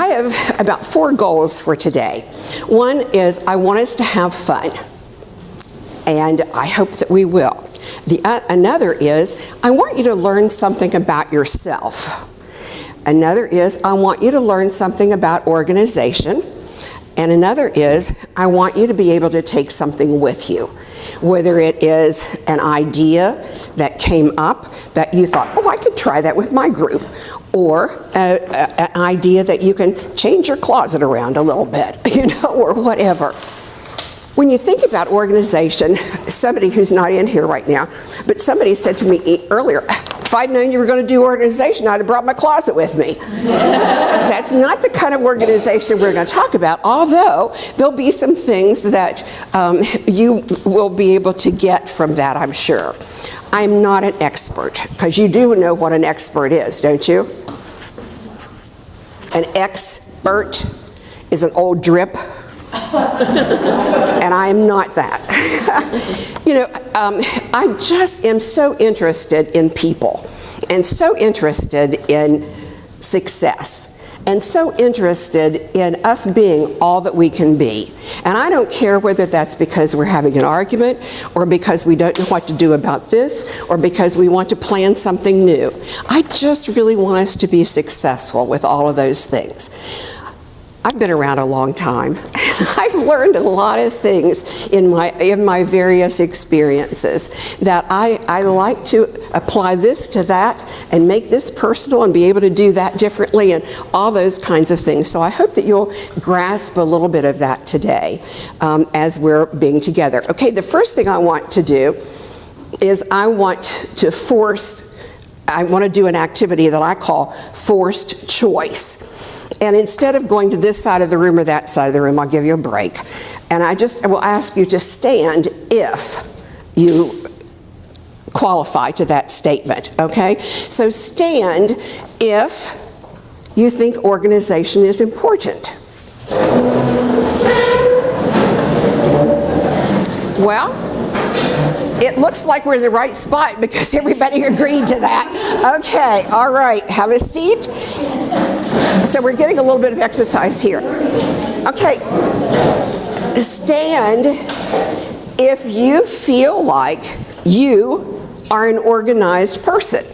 I have about 4 goals for today. One is I want us to have fun, and I hope that we will. Another is I want you to learn something about yourself. Another is I want you to learn something about organization. And another is I want you to be able to take something with you, whether it is an idea that came up that you thought, oh, I could try that with my group, or an idea that you can change your closet around a little bit, or whatever. When you think about organization, somebody who's not in here right now, but somebody said to me earlier, if I'd known you were going to do organization, I'd have brought my closet with me. That's not the kind of organization we're going to talk about, although there'll be some things that you will be able to get from that, I'm sure. I'm not an expert, because you do know what an expert is, don't you? An expert is an old drip. And I am not that. I just am so interested in people, and so interested in success, and so interested in us being all that we can be. And I don't care whether that's because we're having an argument, or because we don't know what to do about this, or because we want to plan something new. I just really want us to be successful with all of those things. I've been around a long time. I've learned a lot of things in my various experiences that I like to apply this to that and make this personal and be able to do that differently and all those kinds of things. So I hope that you'll grasp a little bit of that today as we're being together. Okay, the first thing I want to do is I want to do an activity that I call forced choice. And instead of going to this side of the room or that side of the room, I'll give you a break. And I will ask you to stand if you qualify to that statement, okay? So stand if you think organization is important. Well, it looks like we're in the right spot because everybody agreed to that. Okay, all right, have a seat. So we're getting a little bit of exercise here. Okay, stand if you feel like you are an organized person.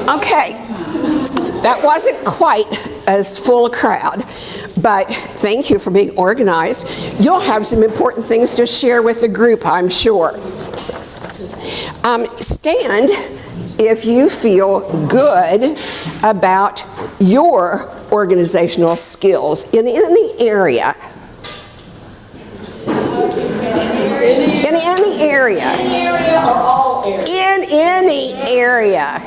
Okay, that wasn't quite as full a crowd, but thank you for being organized. You'll have some important things to share with the group, I'm sure. Stand if you feel good about your organizational skills in any area. In any area. In any area.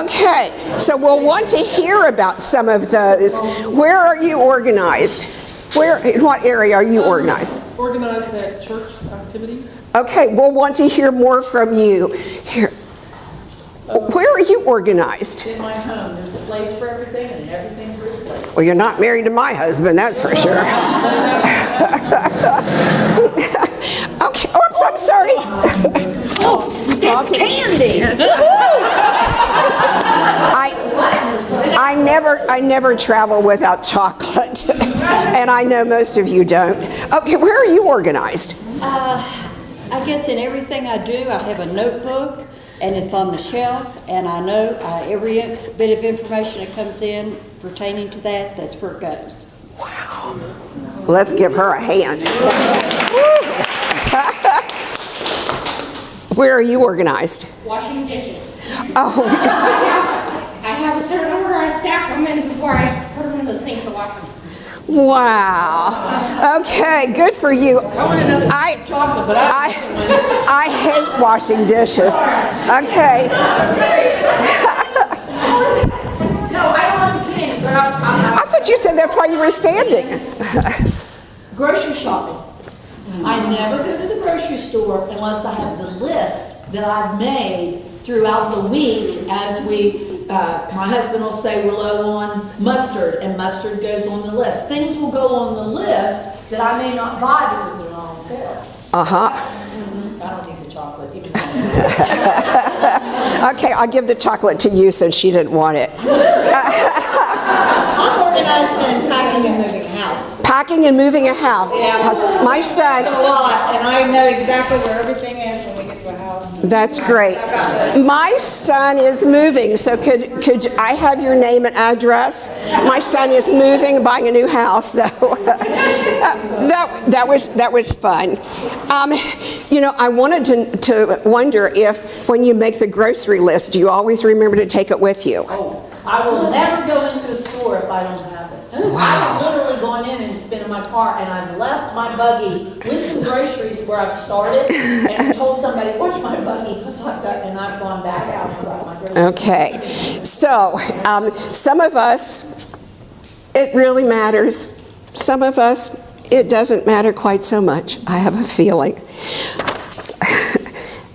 Okay, so we'll want to hear about some of those. Where are you organized? In what area are you organized? Organized at church activities. Okay, we'll want to hear more from you. Here. Where are you organized? In my home. There's a place for everything and everything for its place. Well, you're not married to my husband, that's for sure. Okay, oops, I'm sorry. It's candy. I never travel without chocolate, and I know most of you don't. Okay, where are you organized? I guess in everything I do, I have a notebook, and it's on the shelf, and I know every bit of information that comes in pertaining to that, that's where it goes. Wow. Let's give her a hand. Where are you organized? Washing dishes. Oh. I have a certain order I stack them in before I put them in the sink to wash them. Wow. Okay, good for you. I hate washing dishes. Okay. No, I don't want the candy, but I thought you said that's why you were standing. grocery shopping. I never go to the grocery store unless I have the list that I've made throughout the week as my husband will say we're low on mustard, and mustard goes on the list. Things will go on the list that I may not buy because they're not on sale. Uh-huh. I don't need the chocolate, even though Okay, I'll give the chocolate to you since she didn't want it. I'm organized in packing and moving a house. Packing and moving a house. My son, A lot, and I know exactly where everything is when we get to a house. that's great. My son is moving, so could I have your name and address? My son is moving, buying a new house, so that was fun. I wanted to wonder if when you make the grocery list, do you always remember to take it with you? I will never go into a store if I don't have it. I've literally gone in and it's been in my car, and I've left my buggy with some groceries where I've started and told somebody, watch my buggy, because I've gone back out and got my groceries. Okay, so some of us, it really matters. Some of us, it doesn't matter quite so much, I have a feeling.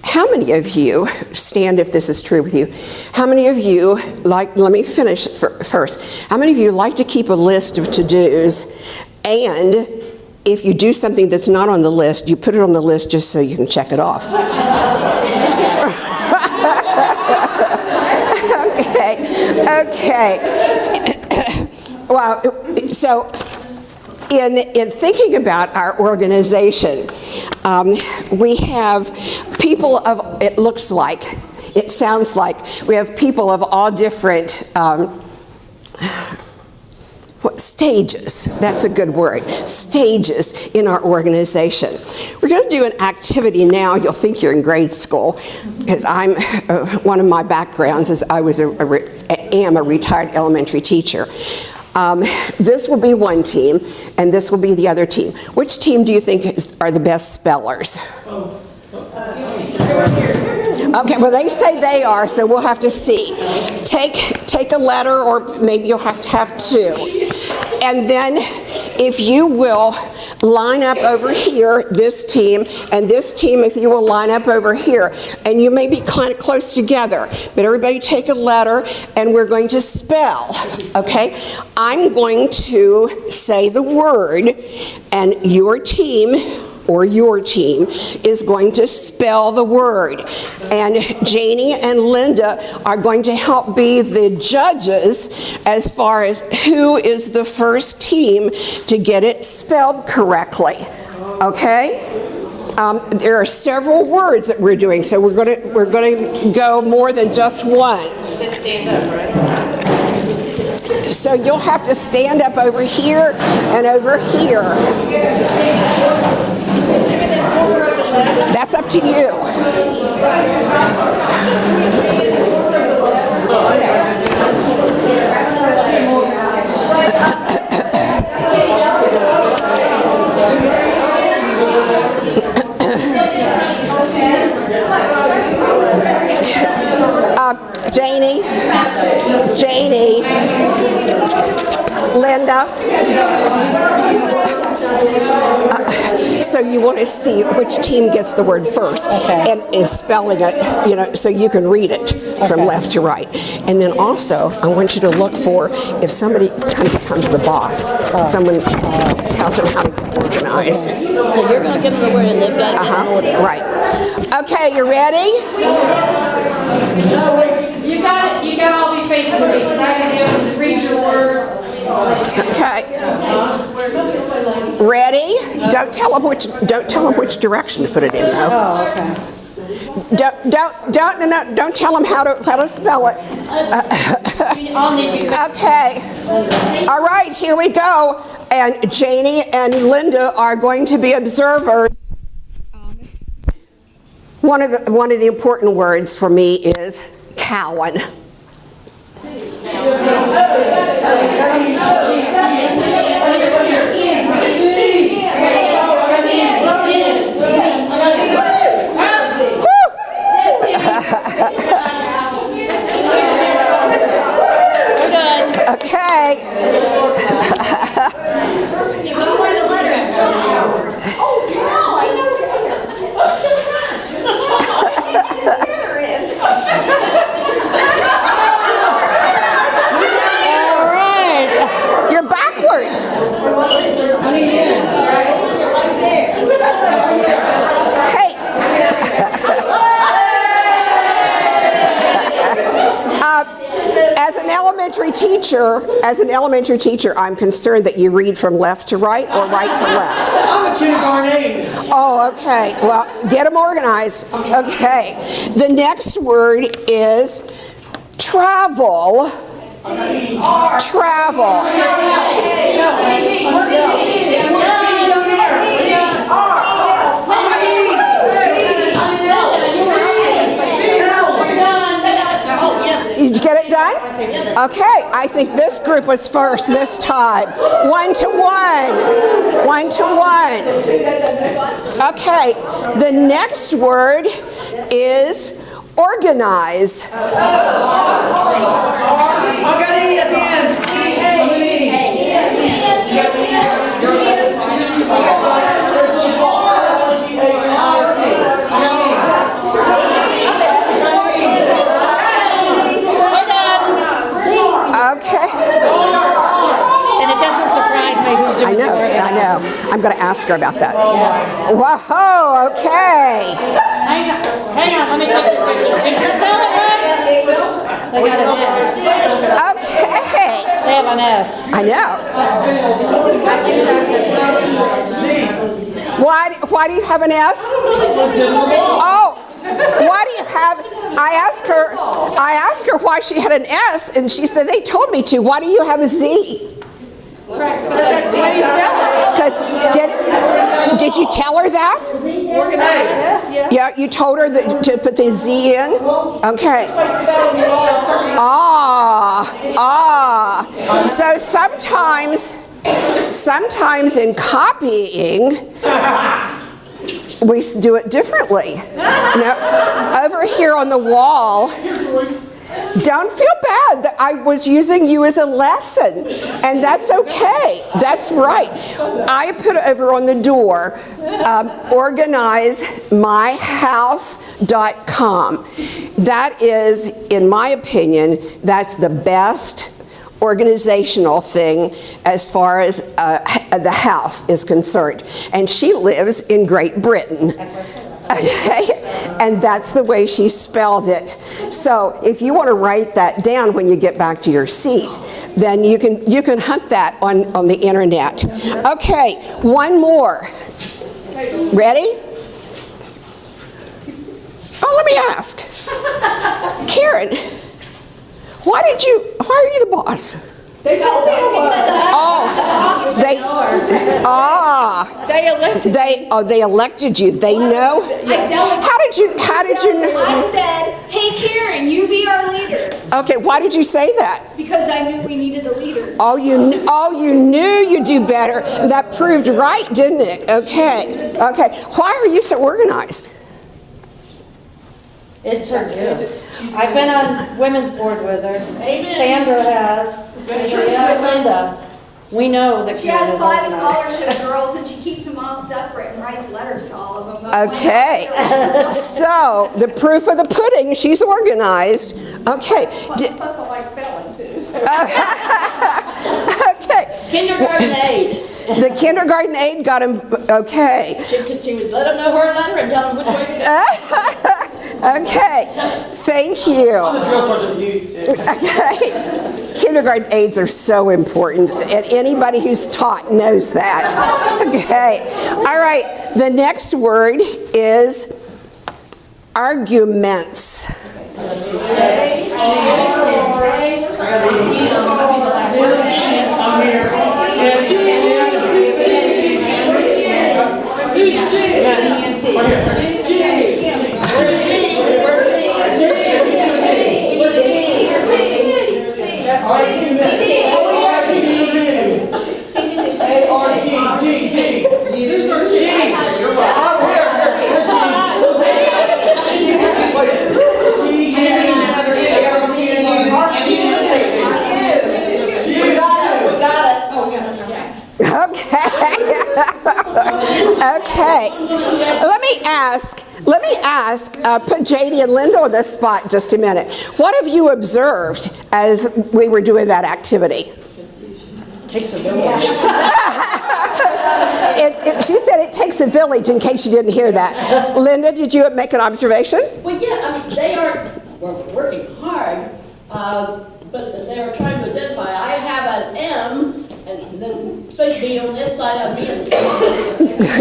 How many of you, stand if this is true with you, how many of you let me finish first. How many of you like to keep a list of to-dos, and if you do something that's not on the list, you put it on the list just so you can check it off? Okay. Well, so in thinking about our organization, we have people of, it sounds like, we have people of all different stages, that's a good word, stages in our organization. We're going to do an activity now. You'll think you're in grade school, because I'm, one of my backgrounds is I am a retired elementary teacher. This will be one team, and this will be the other team. Which team do you think are the best spellers? Okay, well, they say they are, so we'll have to see. Take a letter, or maybe you'll have to have two. And then, if you will, line up over here, this team, and this team, if you will line up over here. And you may be kind of close together, but everybody take a letter, and we're going to spell, okay? I'm going to say the word, and your team is going to spell the word. And Janie and Linda are going to help be the judges as far as who is the first team to get it spelled correctly. Okay? There are several words that we're doing, so we're going to go more than just one. You said stand up, right? So you'll have to stand up over here and over here. That's up to you. Janie, Linda. So you want to see which team gets the word first, and is spelling it, so you can read it from left to right. And then also, I want you to look for if somebody kind of becomes the boss, someone tells them how to get organized. So you're going to give them the word, and they've got to get in order. Right. Okay, you ready? You got to all be facing me, because I'm going to be able to read your word. Okay. Ready? Don't tell them which direction to put it in, though. Oh, okay. Don't tell them how to spell it. Okay. All right, here we go. And Janie and Linda are going to be observers. One of the important words for me is Cowan. Okay. as an elementary teacher, I'm concerned that you read from left to right or right to left. I'm a kindergarten aide. Oh, okay. Well, get them organized. Okay. The next word is travel. Travel. Did you get it done? Okay, I think this group was first this time. 1 to 1. 1 to 1. Okay, the next word is organize. I got E at the end. Okay. And it doesn't surprise me who's doing the work. I know. I'm going to ask her about that. Whoa, okay. Hang on, let me take the picture. Can you spell it right? They got an S. Okay. They have an S. I know. Why do you have an S? Oh, why do you have? I asked her why she had an S, and she said they told me to. Why do you have a Z? That's the way you spell Did you tell her that? it. Organized. Yeah, you told her to put the Z in? Okay. So sometimes in copying, we do it differently. Now, over here on the wall, don't feel bad that I was using you as a lesson, and that's okay. That's right. I put over on the door, organizemyhouse.com. That is, in my opinion, that's the best organizational thing as far as the house is concerned. And she lives in Great Britain. Okay? And that's the way she spelled it. So if you want to write that down when you get back to your seat, then you can hunt that on the internet. Okay, one more. Ready? Oh, let me ask. Karen, why are you the boss? They told me I was. They elected you. They know. How did you know? I said, hey Karen, you be our leader. Okay, why did you say that? Because I knew we needed a leader. You knew you'd do better. That proved right, didn't it? Okay. Why are you so organized? It's her gift. I've been on women's board with her. Sandra has. And Linda. We know that She has 5 organized. scholarship girls and she keeps them all separate and writes letters to all of them. Okay. So the proof of the pudding, she's organized. Okay. Plus I like spelling too. Okay. Kindergarten aide. The kindergarten aide got him. Okay. She would let them know her letter and tell them which way to go. Okay. Thank you. Drill sergeant youth. Okay. Kindergarten aides are so important, and anybody who's taught knows that. Okay. All right. The next word is arguments. Okay. Let me ask, put JD and Linda on the spot just a minute. What have you observed as we were doing that activity? Takes a village. She said it takes a village, in case you didn't hear that. Linda, did you make an observation? Well, yeah, I mean, they are working hard, but they are trying to identify identify. I have an M, and then it's supposed to be on this side of me.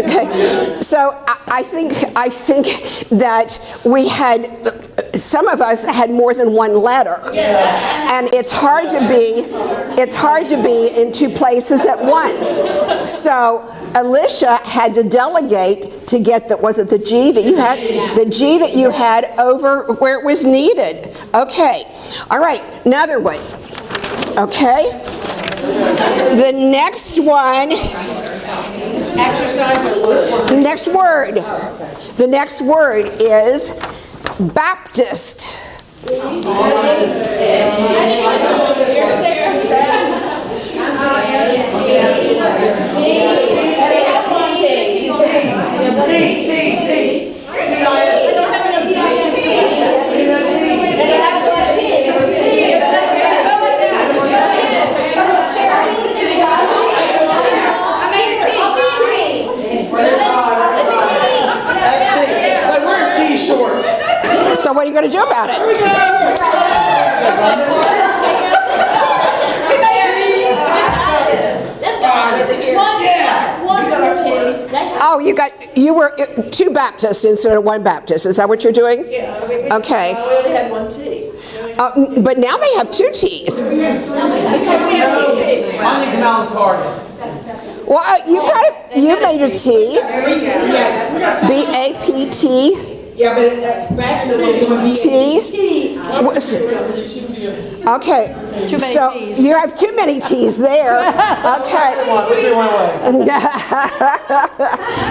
Okay. So I think that we had, some of us had more than one letter. And it's hard to be in two places at once. So Alicia had to delegate to get was it the G that you had? The G that you had over where it was needed. Okay. All right, another one. Okay. The next one. Exercise or word? Next word. The next word is Baptist. But we're T-shorts. So what are you going to do about it? Oh, you were two Baptists instead of one Baptist. Is that what you're doing? Yeah. Okay. We only had one T. But now they have two T's. Only canal card. Well, you made a T. B-A-P-T. Yeah, but Baptist would be T. Okay. So you have too many T's there. Okay.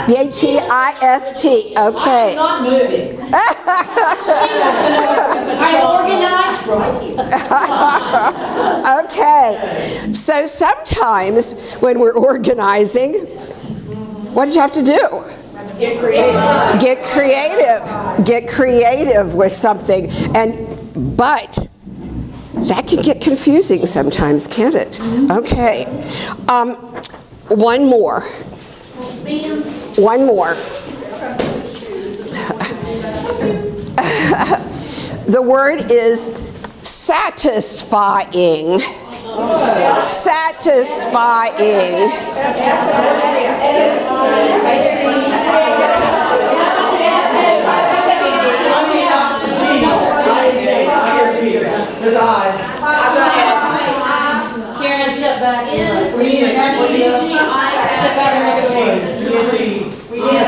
B-A-T-I-S-T. Okay. Not moving. I'm organized right. Okay. So sometimes when we're organizing, what did you have to do? Get creative. Get creative. Get creative with something. But that can get confusing sometimes, can't it? Okay. One more. One more. The word is satisfying. Satisfying. There's I. Karen, step back in. We need a Step back and make it a word. We need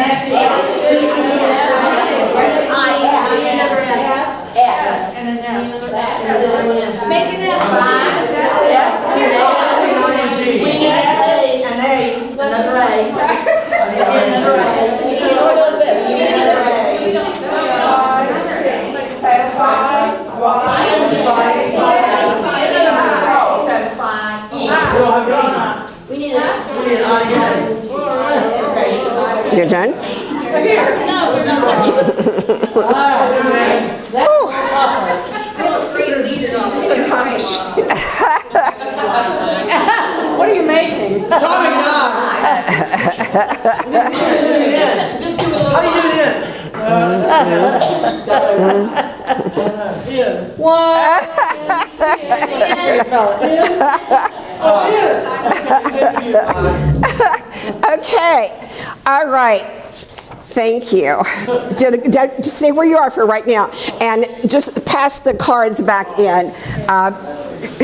You're done? No, we're not What are you making? Tommy and I. Just do a little. How do you do this? One. Okay. All right. Thank you. Stay where you are for right now. And just pass the cards back in.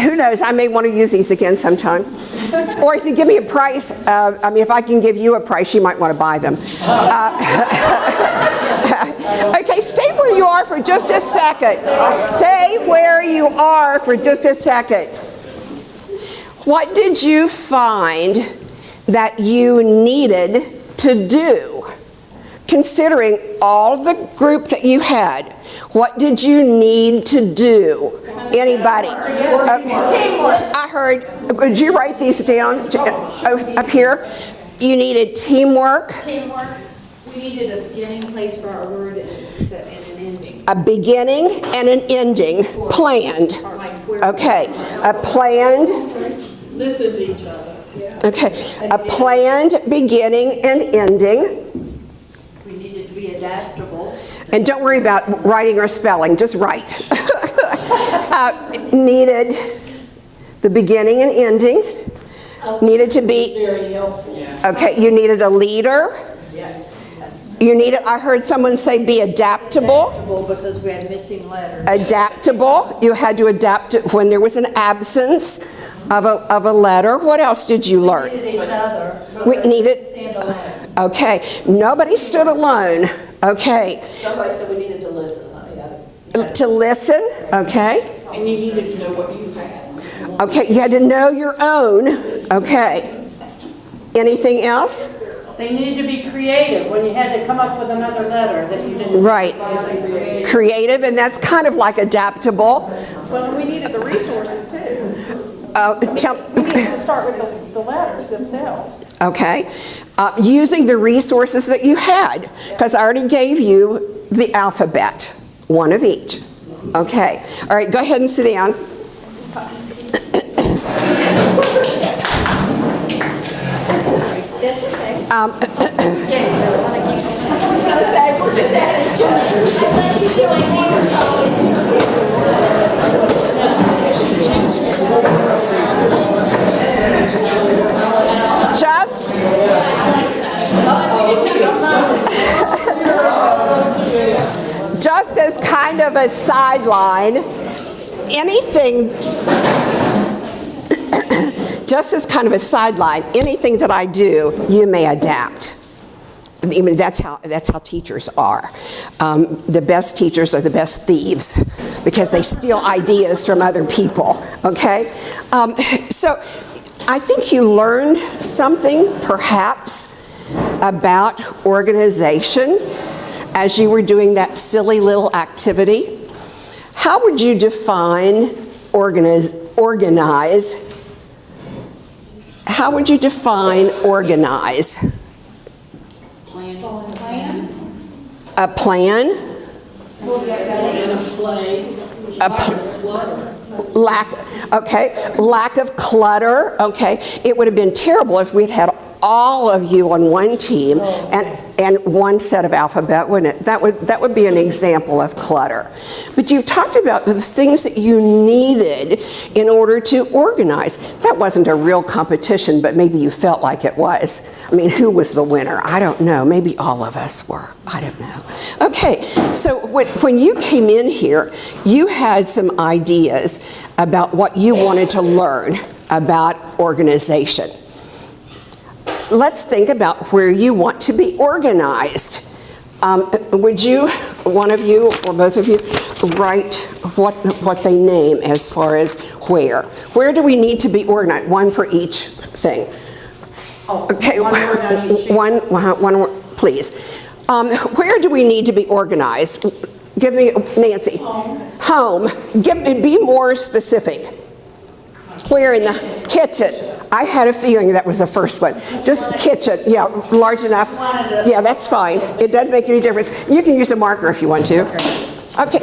Who knows, I may want to use these again sometime. Or if you give me a price, if I can give you a price, you might want to buy them. Okay, stay where you are for just a second. Stay where you are for just a second. What did you find that you needed to do? Considering all the group that you had, what did you need to do? Anybody? I heard, did you write these down up here? You needed teamwork. Teamwork. We needed a beginning place for our word and an ending. A beginning and an ending planned. Okay, a planned. Listen to each other. Okay, a planned beginning and ending. We needed to be adaptable. And don't worry about writing or spelling, just write. Needed The beginning and ending needed to be, Very helpful. okay, you needed a leader. You needed, I heard someone say be adaptable. Because we had missing letters. Adaptable, you had to adapt it when there was an absence of a letter. What else did you learn? We needed each other. We needed, Stand alone. okay, nobody stood alone, okay. Somebody said we needed to listen. To listen, okay. And you needed to know what you had. Okay, you had to know your own, okay. Anything else? They needed to be creative when you had to come up with another letter that you didn't. Right. Creative, and that's kind of like adaptable. Well, we needed the resources too. We needed to start with the letters themselves. Okay. Using the resources that you had, because I already gave you the alphabet, one of each. Okay. All right, go ahead and sit down. Just as kind of a sideline, just as kind of a sideline, anything that I do, you may adapt. I mean, that's how teachers are. The best teachers are the best thieves because they steal ideas from other people, okay? So I think you learned something, perhaps, about organization as you were doing that silly little activity. How would you define organize? How would you define organize? A plan? Lack of clutter. Okay, it would have been terrible if we'd had all of you on one team and one set of alphabet, wouldn't it? That would be an example of clutter. But you've talked about the things that you needed in order to organize. That wasn't a real competition, but maybe you felt like it was. I mean, who was the winner? I don't know. Maybe all of us were. I don't know. Okay, so when you came in here, you had some ideas about what you wanted to learn about organization. Let's think about where you want to be organized. Would you, one of you or both of you, write what they name as far as where? Where do we need to be organized? One for each thing. Okay, one word on each sheet. one word, please. Where do we need to be organized? Give me, Nancy. Home. Be more specific. Where in the kitchen? I had a feeling that was the first one. Just kitchen, yeah, large enough. Yeah, that's fine. It doesn't make any difference. You can use a marker if you want to. Okay,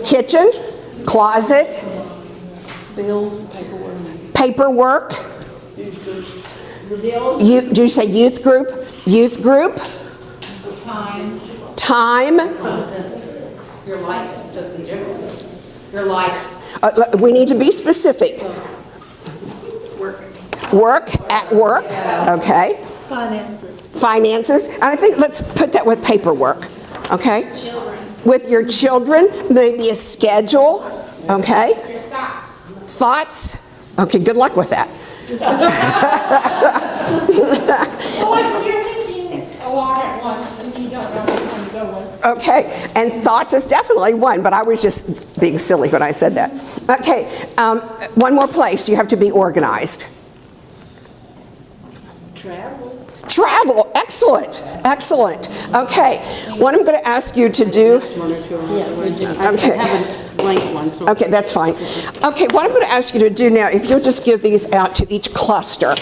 kitchen, closet. Bills, paperwork. Paperwork. Do you say youth group? Youth group. Time. Your life, just in general. Your life. We need to be specific. Work, at work, okay. Finances, and I think let's put that with paperwork, okay? Children. With your children, maybe a schedule, okay? Your thoughts. Thoughts, okay, good luck with that. Well, like when you're thinking a lot at once and you don't know which one to go with. Okay, and thoughts is definitely one, but I was just being silly when I said that. Okay, one more place, you have to be organized. Travel, excellent, excellent. Okay, what I'm going to ask you to do. Okay. Okay, that's fine. Okay, what I'm going to ask you to do now, if you'll just give these out to each cluster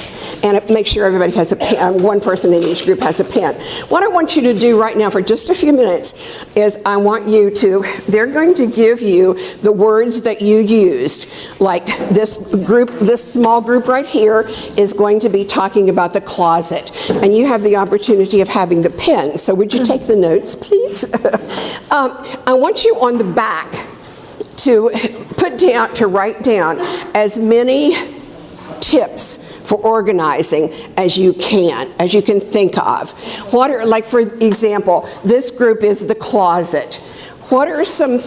and make sure everybody has a pen, one person in each group has a pen. What I want you to do right now for just a few minutes is I want you to, they're going to give you the words that you used. Like this group, this small group right here is going to be talking about the closet. And you have the opportunity of having the pen. So would you take the notes, please? I want you on the back to write down as many tips for organizing as you can think of. What are, like for example, this group is the closet. What are some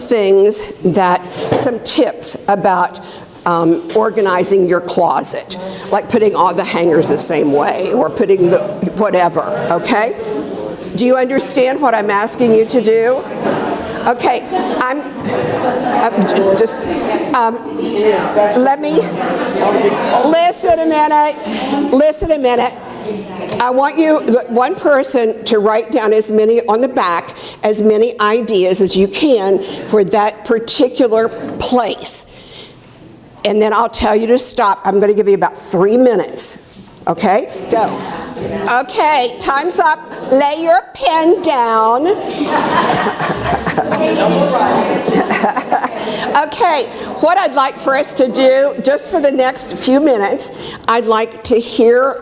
tips about organizing your closet? Like putting all the hangers the same way or putting the whatever, okay? Do you understand what I'm asking you to do? Okay, let me, listen a minute. I want you, one person, to write down on the back, as many ideas as you can for that particular place. And then I'll tell you to stop. I'm going to give you about 3 minutes. Okay, go. Okay, time's up. Lay your pen down. Okay, what I'd like for us to do, just for the next few minutes, I'd like to hear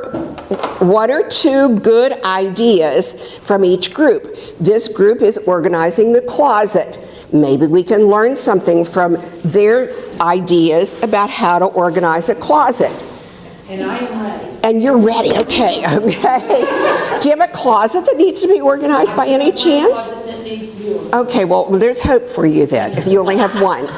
1 or 2 good ideas from each group. This group is organizing the closet. Maybe we can learn something from their ideas about how to organize a closet. And I am ready. And you're ready, okay. Do you have a closet that needs to be organized by any chance? Okay, well, there's hope for you then, if you only have one.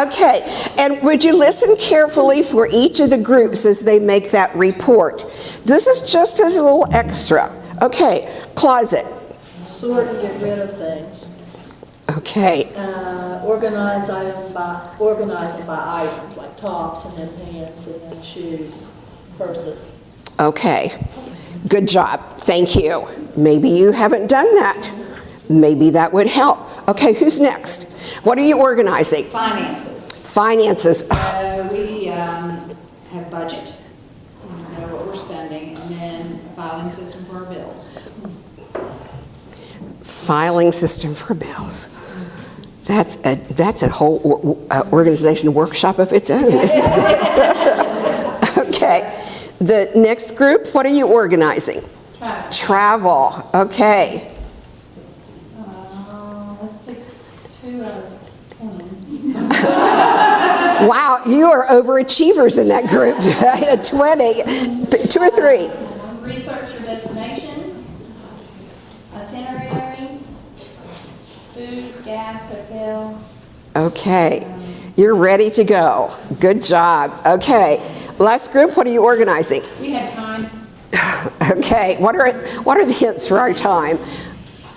Okay, and would you listen carefully for each of the groups as they make that report? This is just as a little extra. Okay, closet. Sort and get rid of things. Okay. Organize them by items, like tops and then pants and then shoes, purses. Okay, good job, thank you. Maybe you haven't done that. Maybe that would help. Okay, who's next? What are you organizing? Finances. Finances. We have budget, know what we're spending, and then a filing system for our bills. Filing system for bills. That's a whole organization workshop of its own, isn't it? Okay. The next group, what are you organizing? Travel. Okay. Let's pick 2 out of 20. Wow, you are overachievers in that group. 20. 2 or 3. Research your destination, itinerary, food, gas, hotel. Okay. You're ready to go. Good job. Okay. Last group, what are you organizing? We had time. Okay. What are the hints for our time?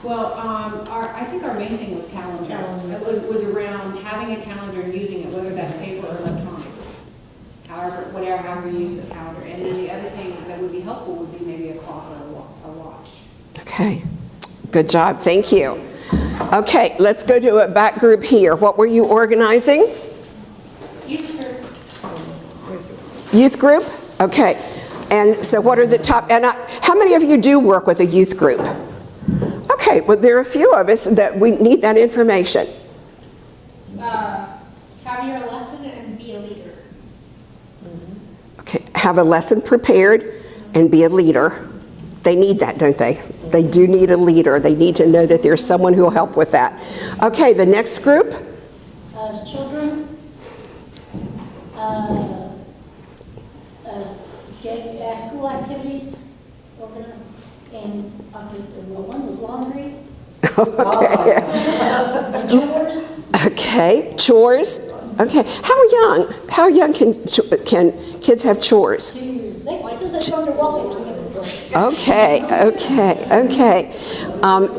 Well, I think our main thing was calendar. It was around having a calendar and using it, whether that's paper or electronic. However you use the calendar. And then the other thing that would be helpful would be maybe a clock or a watch. Okay. Good job. Thank you. Okay, let's go to a back group here. What were you organizing? Youth group. Youth group? Okay. And so what are the top, and how many of you do work with a youth group? Okay, well, there are a few of us that we need that information. Have your lesson and be a leader. Okay, have a lesson prepared and be a leader. They need that, don't they? They do need a leader. They need to know that there's someone who will help with that. Okay, the next group? Children, school activities, organized, and one was laundry. Chores. Okay, chores. Okay, how young can kids have chores? Since they learn to walk between the doors. Okay.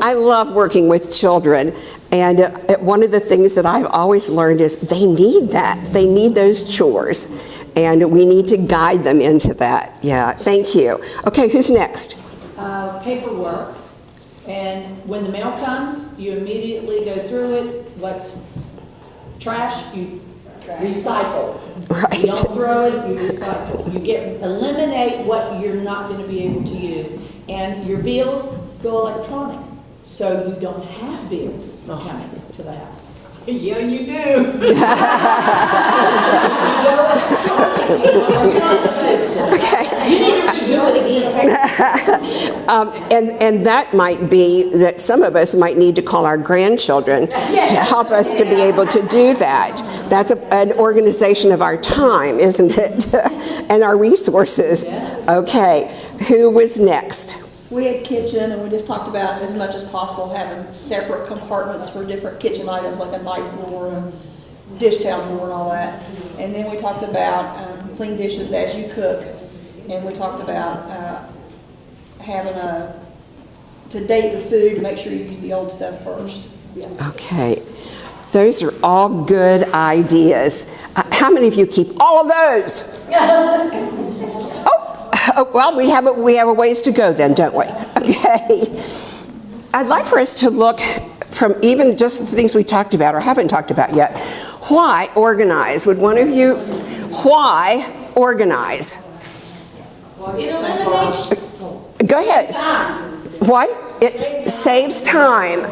I love working with children, and one of the things that I've always learned is they need that. They need those chores, and we need to guide them into that. Yeah, thank you. Okay, who's next? Paperwork, and when the mail comes, you immediately go through it. What's trash, you recycle. Right. You don't throw it, you recycle. You eliminate what you're not going to be able to use. And your bills go electronic, so you don't have bills coming to the house. Yeah, you do. You go electronic. You're not supposed to. Okay. You need to do And that might be that some of us might need to call our grandchildren to help us to be able to do that. That's an organization of our time, isn't it? And our resources. Okay, who was next? We had kitchen, and we just talked about, as much as possible, having separate compartments for different kitchen items, like a knife drawer and dish towel drawer and all that. And then we talked about clean dishes as you cook, and we talked about having to date your food to make sure you use the old stuff first. Okay, those are all good ideas. How many of you keep all of those? Oh, well, we have a ways to go then, don't we? Okay. I'd like for us to look from even just the things we talked about or haven't talked about yet. Why organize? Would one of you, why organize? It eliminates Go ahead. What? It saves time.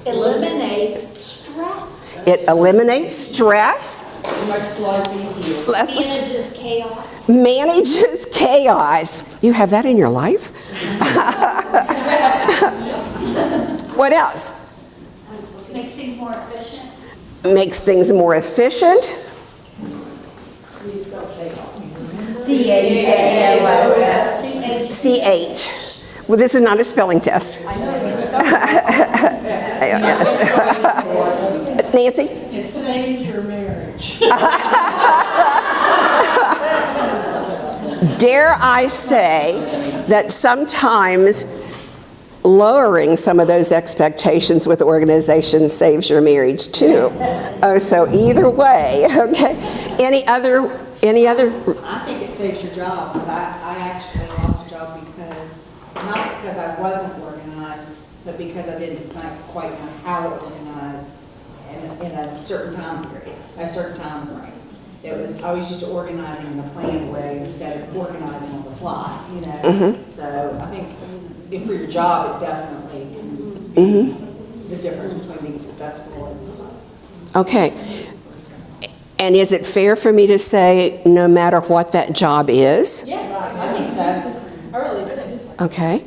eliminates stress. It eliminates stress. Makes life easier. Manages chaos. Manages chaos. You have that in your life? What else? Makes things more efficient. Makes things more efficient. CH. Well, this is not a spelling test. Yes. Nancy? It saves your marriage. Dare I say that sometimes lowering some of those expectations with organizations saves your marriage too. Oh, so either way, okay. Any other? I think it saves your job, because I actually lost a job because, not because I wasn't organized, but because I didn't quite know how to organize in a certain time period, a certain time frame. I was used to organizing in a planned way instead of organizing on the fly, you know? So I think for your job, it definitely can be the difference between being successful and not. Okay. And is it fair for me to say no matter what that job is? Yeah, I think so. I really do. Okay.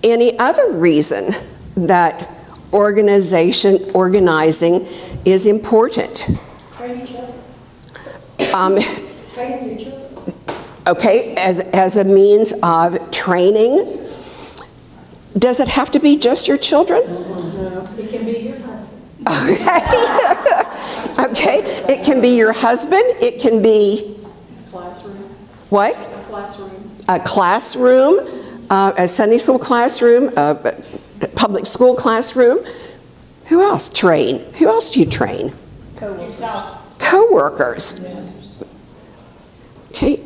Any other reason that organizing is important? Training children. Training your children. Okay, as a means of training. Does it have to be just your children? No, it can be your husband. Okay, it can be your husband, it can be... Classroom. What? Classroom. A classroom, a Sunday school classroom, a public school classroom. Who else train? Who else do you train? Co-workers. Okay.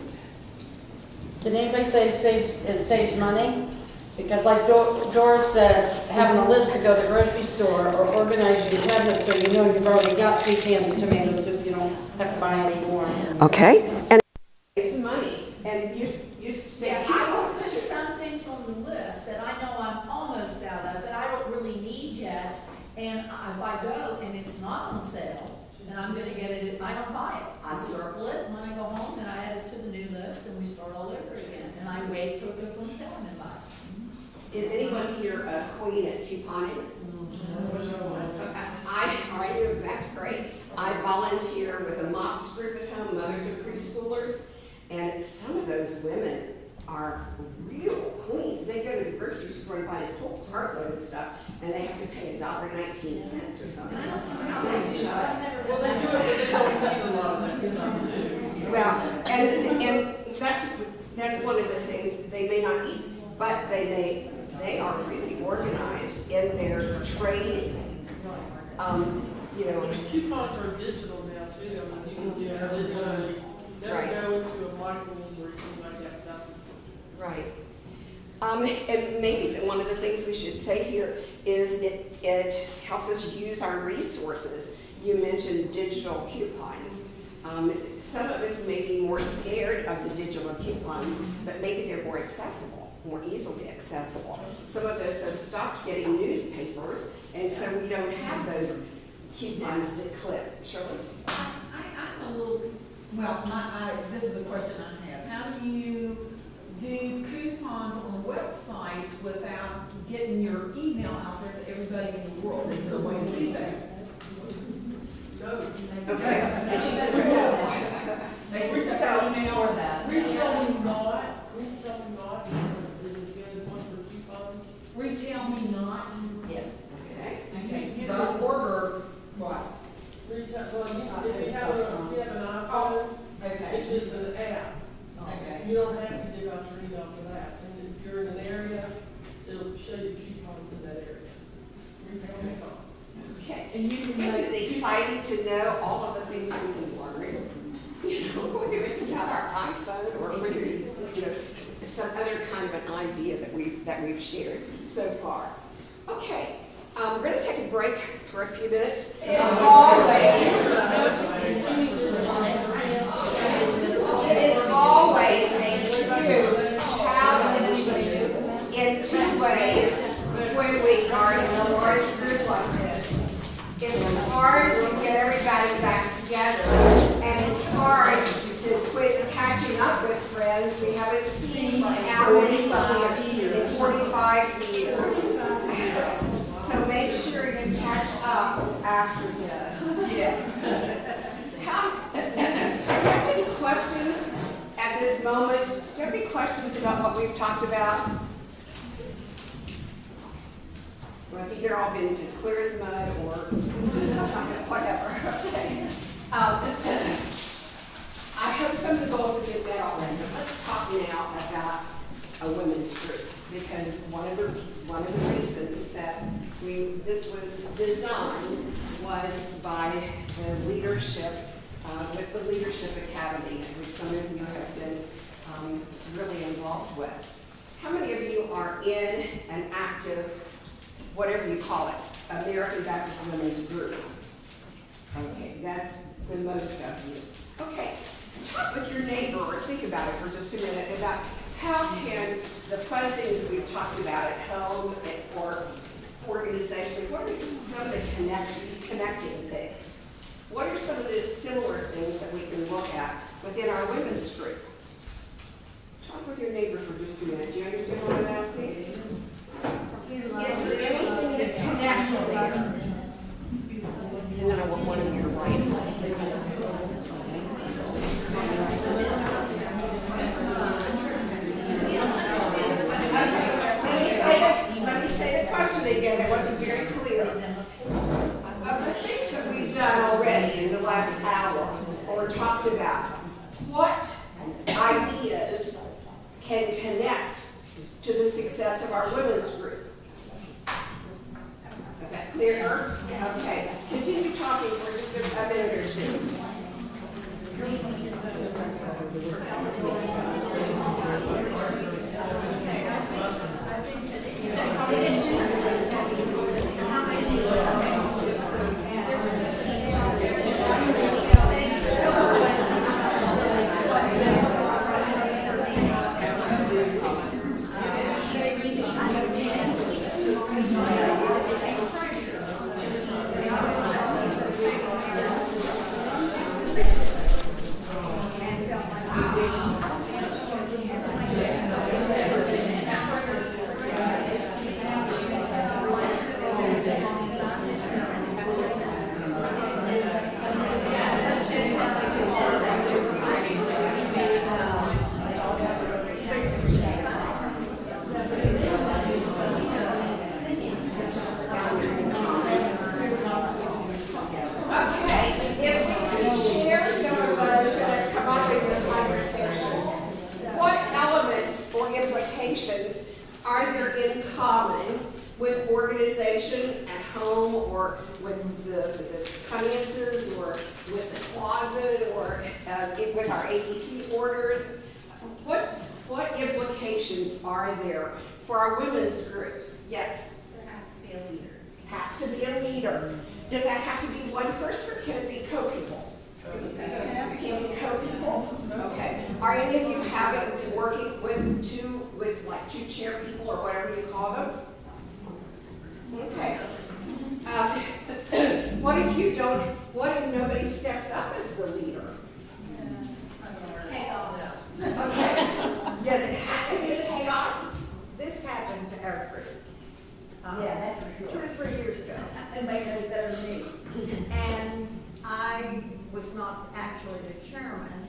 Did anybody say it saves money? Because like Doris said, having a list to go to the grocery store or organize your cabinets so you know you've already got 3 cans of tomato soup, you don't have to buy any more. Okay. And it's money. And you say, I will put some things on the list that I know I'm almost out of, that I don't really need yet. And if I go and it's not on sale, then I'm gonna get it, I don't buy it. I circle it, and when I go home, then I add it to the new list, and we start all over again. And I wait till it goes on sale and then buy it. is anyone here a queen at couponing? Are you? That's great. I volunteer with a MOPS group at home, mothers of preschoolers, and some of those women are real queens. They go to the grocery store and buy this whole cartload of stuff, and they have to pay $1.19 or something. Well, they do it, but they don't need a lot of that stuff too. Well, and that's one of the things they may not eat, but they are really organized in their training. Coupons are digital now too. I mean, you can do it digitally. Right. Never go into a Michael's or something like that. Right. And maybe one of the things we should say here is it helps us use our resources. You mentioned digital coupons. Some of us may be more scared of the digital coupons, but maybe they're more accessible, more easily accessible. Some of us have stopped getting newspapers, and so we don't have those coupons that clip. Shirley? I'm a little, well, this is a question I have. How do you do coupons on websites without getting your email out there to everybody in the world? Is there a way to do that? Okay. And she says no. They just sell email. Retail me not is a good one for coupons. Retail me not. Yes. Okay. Okay. So order what? Retail, well, if you have an iPhone, Okay. it's just an app. Okay. You don't have to give out your email for that. And if you're in an area, it'll show you coupons in that area. Retail me not. Okay. And you can Isn't make, it exciting to know all of the things we can learn? You know, whether it's about our iPhone or whether it's, some other kind of an idea that we've shared so far. Okay, we're going to take a break for a few minutes. As always, it is always a huge challenge in two ways when we are in a large group like this. It's hard to get everybody back together, and it's hard to quit catching up with friends we haven't seen for how many years? In 45 years. So make sure you catch up after this. Yes. Do you have any questions at this moment? Do you have any questions about what we've talked about? Well, it's either all been as clear as mud or just whatever. Okay. I hope some of the goals have been met already. Let's talk now about a women's group, because one of the reasons that this was designed was by the leadership with the Leadership Academy, which some of you have been really involved with. How many of you are in an active, whatever you call it, American Baptist Women's Group? Okay, that's the most of you. Okay, talk with your neighbor or think about it for just a minute about how can the fun things that we've talked about at home or organizations, what are some of the connecting things? What are some of the similar things that we can look at within our women's group? Talk with your neighbor for just a minute. Do you understand what I'm asking? Is there anything that connects there? And then I want one of you to write. Let me say the question again. That wasn't very clear. Of the things that we've done already in the last hour or talked about, what ideas can connect to the success of our women's group? Is that clearer? Okay. Continue talking for just a minute or two. Are there in common with organization at home or with the finances or with the closet or with our ABC orders? What implications are there for our women's groups? Yes? There has to be a leader. Has to be a leader. Does that have to be one person or can it be co-people? Can it be co-people? Okay. Are any of you having working with two chair people or whatever you call them? Okay. What if you don't? What if nobody steps up as the leader? Okay. Does it have Yeah, that's 2 or 3 years ago, and they know better than me. And I was not actually the chairman,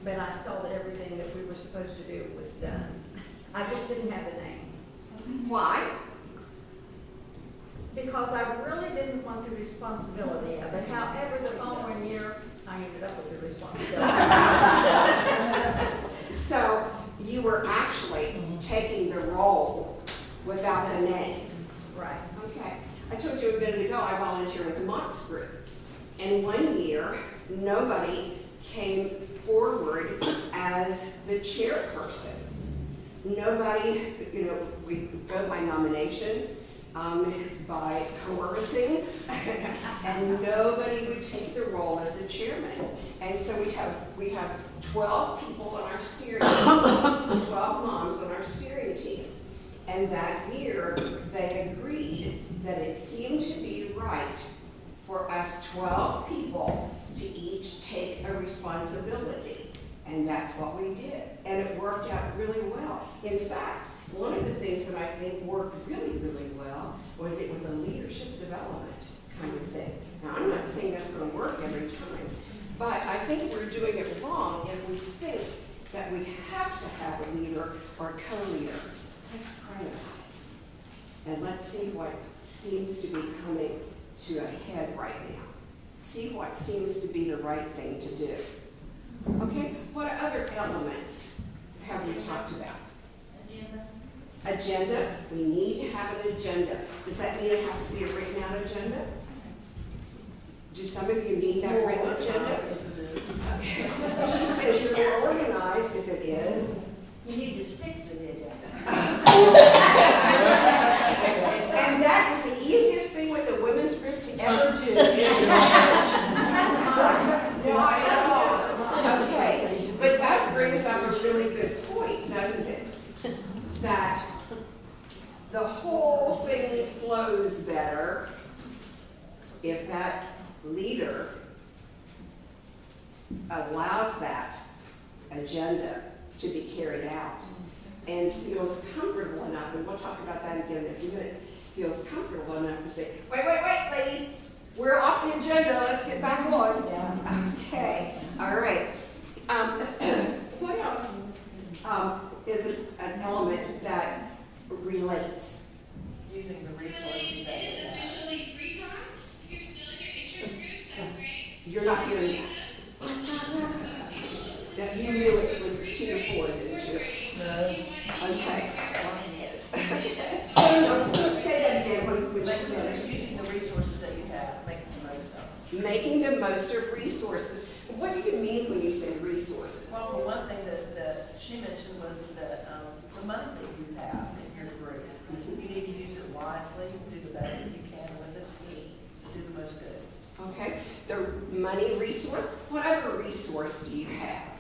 but I saw that everything that we were supposed to do was done. I just didn't have the name. Why? Because I really didn't want the responsibility of it. However, the following year, I ended up with the responsibility. So you were actually taking the role without the name. Right. Okay. I told you a minute ago I volunteer with the Mott's group. And one year, nobody came forward as the chairperson. Nobody, we go by nominations, by coercing, and nobody would take the role as the chairman. And so we have 12 people on our steering team, 12 moms on our steering team. And that year, they agreed that it seemed to be right for us 12 people to each take a responsibility. And that's what we did. And it worked out really well. In fact, one of the things that I think worked really, really well was it was a leadership development kind of thing. Now, I'm not saying that's going to work every time, but I think we're doing it wrong if we think that we have to have a leader or a co-leader. Let's pray about it. And let's see what seems to be coming to a head right now. See what seems to be the right thing to do. Okay, what other elements have we talked about? Agenda. We need to have an agenda. Does that mean it has to be a written out agenda? Do some of you need that written agenda? Okay. She says you're more organized if it is. You need to stick to the agenda. And that is the easiest thing with the women's group to ever do. Not at all. Okay, but that brings up a really good point, doesn't it? That the whole thing flows better if that leader allows that agenda to be carried out and feels comfortable enough, and we'll talk about that again in a few minutes, feels comfortable enough to say, wait, ladies, we're off the agenda, let's get back on. Yeah. Okay, all right. What else is an element that relates? Using the resources that you have. Officially free time. If you're still in your interest groups, that's great. You're not hearing that. You knew it was 2 to 4, didn't you? No. Okay. Well, it is. Say that again when we finish. Using the resources that you have, making the most of them. Making the most of resources. What do you mean when you say resources? Well, for one thing that she mentioned was that the money that you have in your group, you need to use it wisely, do the best that you can with it, to do the most good. Okay. The money resource. What other resource do you have?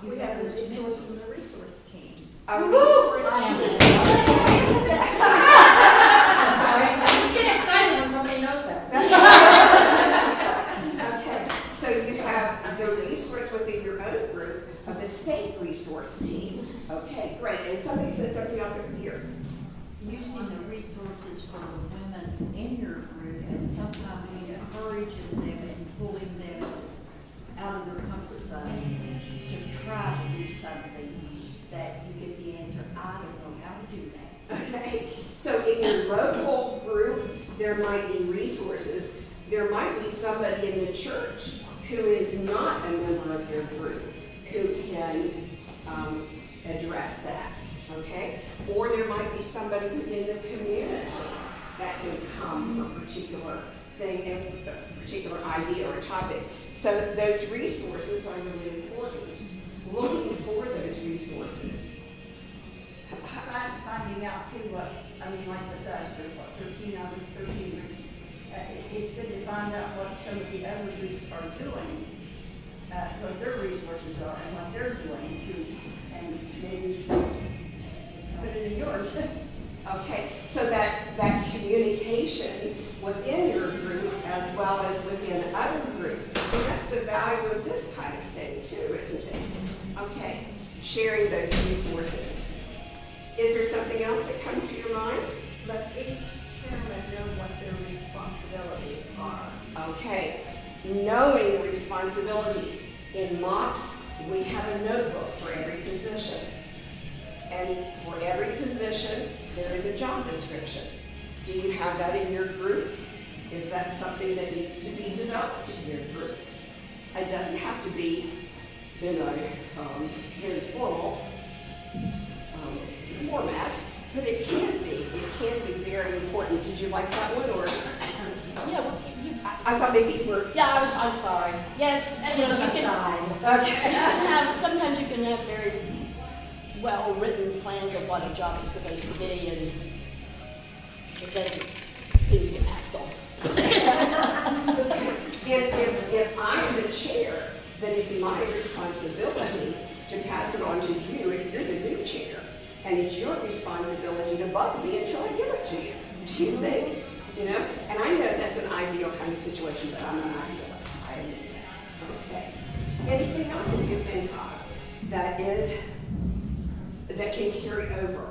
We have the resource from the resource team. A resource team. I'm sorry, I just get excited when somebody knows that. Okay, so you have the resource within your own group of the state resource team. Okay, great. And somebody said something else over here. Using the resources for the women in your group and sometimes encouraging them and pulling them out of their comfort zone to try to do something that you get the answer, I don't know how to do that. Okay, so in your local group, there might be resources. There might be somebody in the church who is not a member of your group who can address that, okay? Or there might be somebody within the community that can come for a particular thing, a particular idea or topic. So those resources are really important. Looking for those resources. Finding out too what, like with us, what 13 others, 13, it's good to find out what some of the other groups are doing, what their resources are and what they're doing too, and maybe put it in yours. Okay, so that communication within your group as well as within other groups, and that's the value of this kind of thing too, isn't it? Okay, sharing those resources. Is there something else that comes to your mind? But each knowing responsibilities. In MOPS, we have a notebook for every position. And for every position, there is a job description. Do you have that in your group? Is that something that needs to be developed in your group? It doesn't have to be, very formal format, but it can be. It can be very important. Did you like that one, or? Yeah, well, I thought maybe you were. yeah, I'm sorry. Yes, That was an aside. Okay. Sometimes you can have very well-written plans of what a job is supposed to be, and it doesn't seem to get passed on. And if I'm the chair, then it's my responsibility to pass it on to you if you're the new chair. And it's your responsibility to bug me until I give it to you. Do you think? You know? And I know that's an ideal kind of situation, but I'm not idealist. I admit that. Okay. Anything else that you think of that can carry over?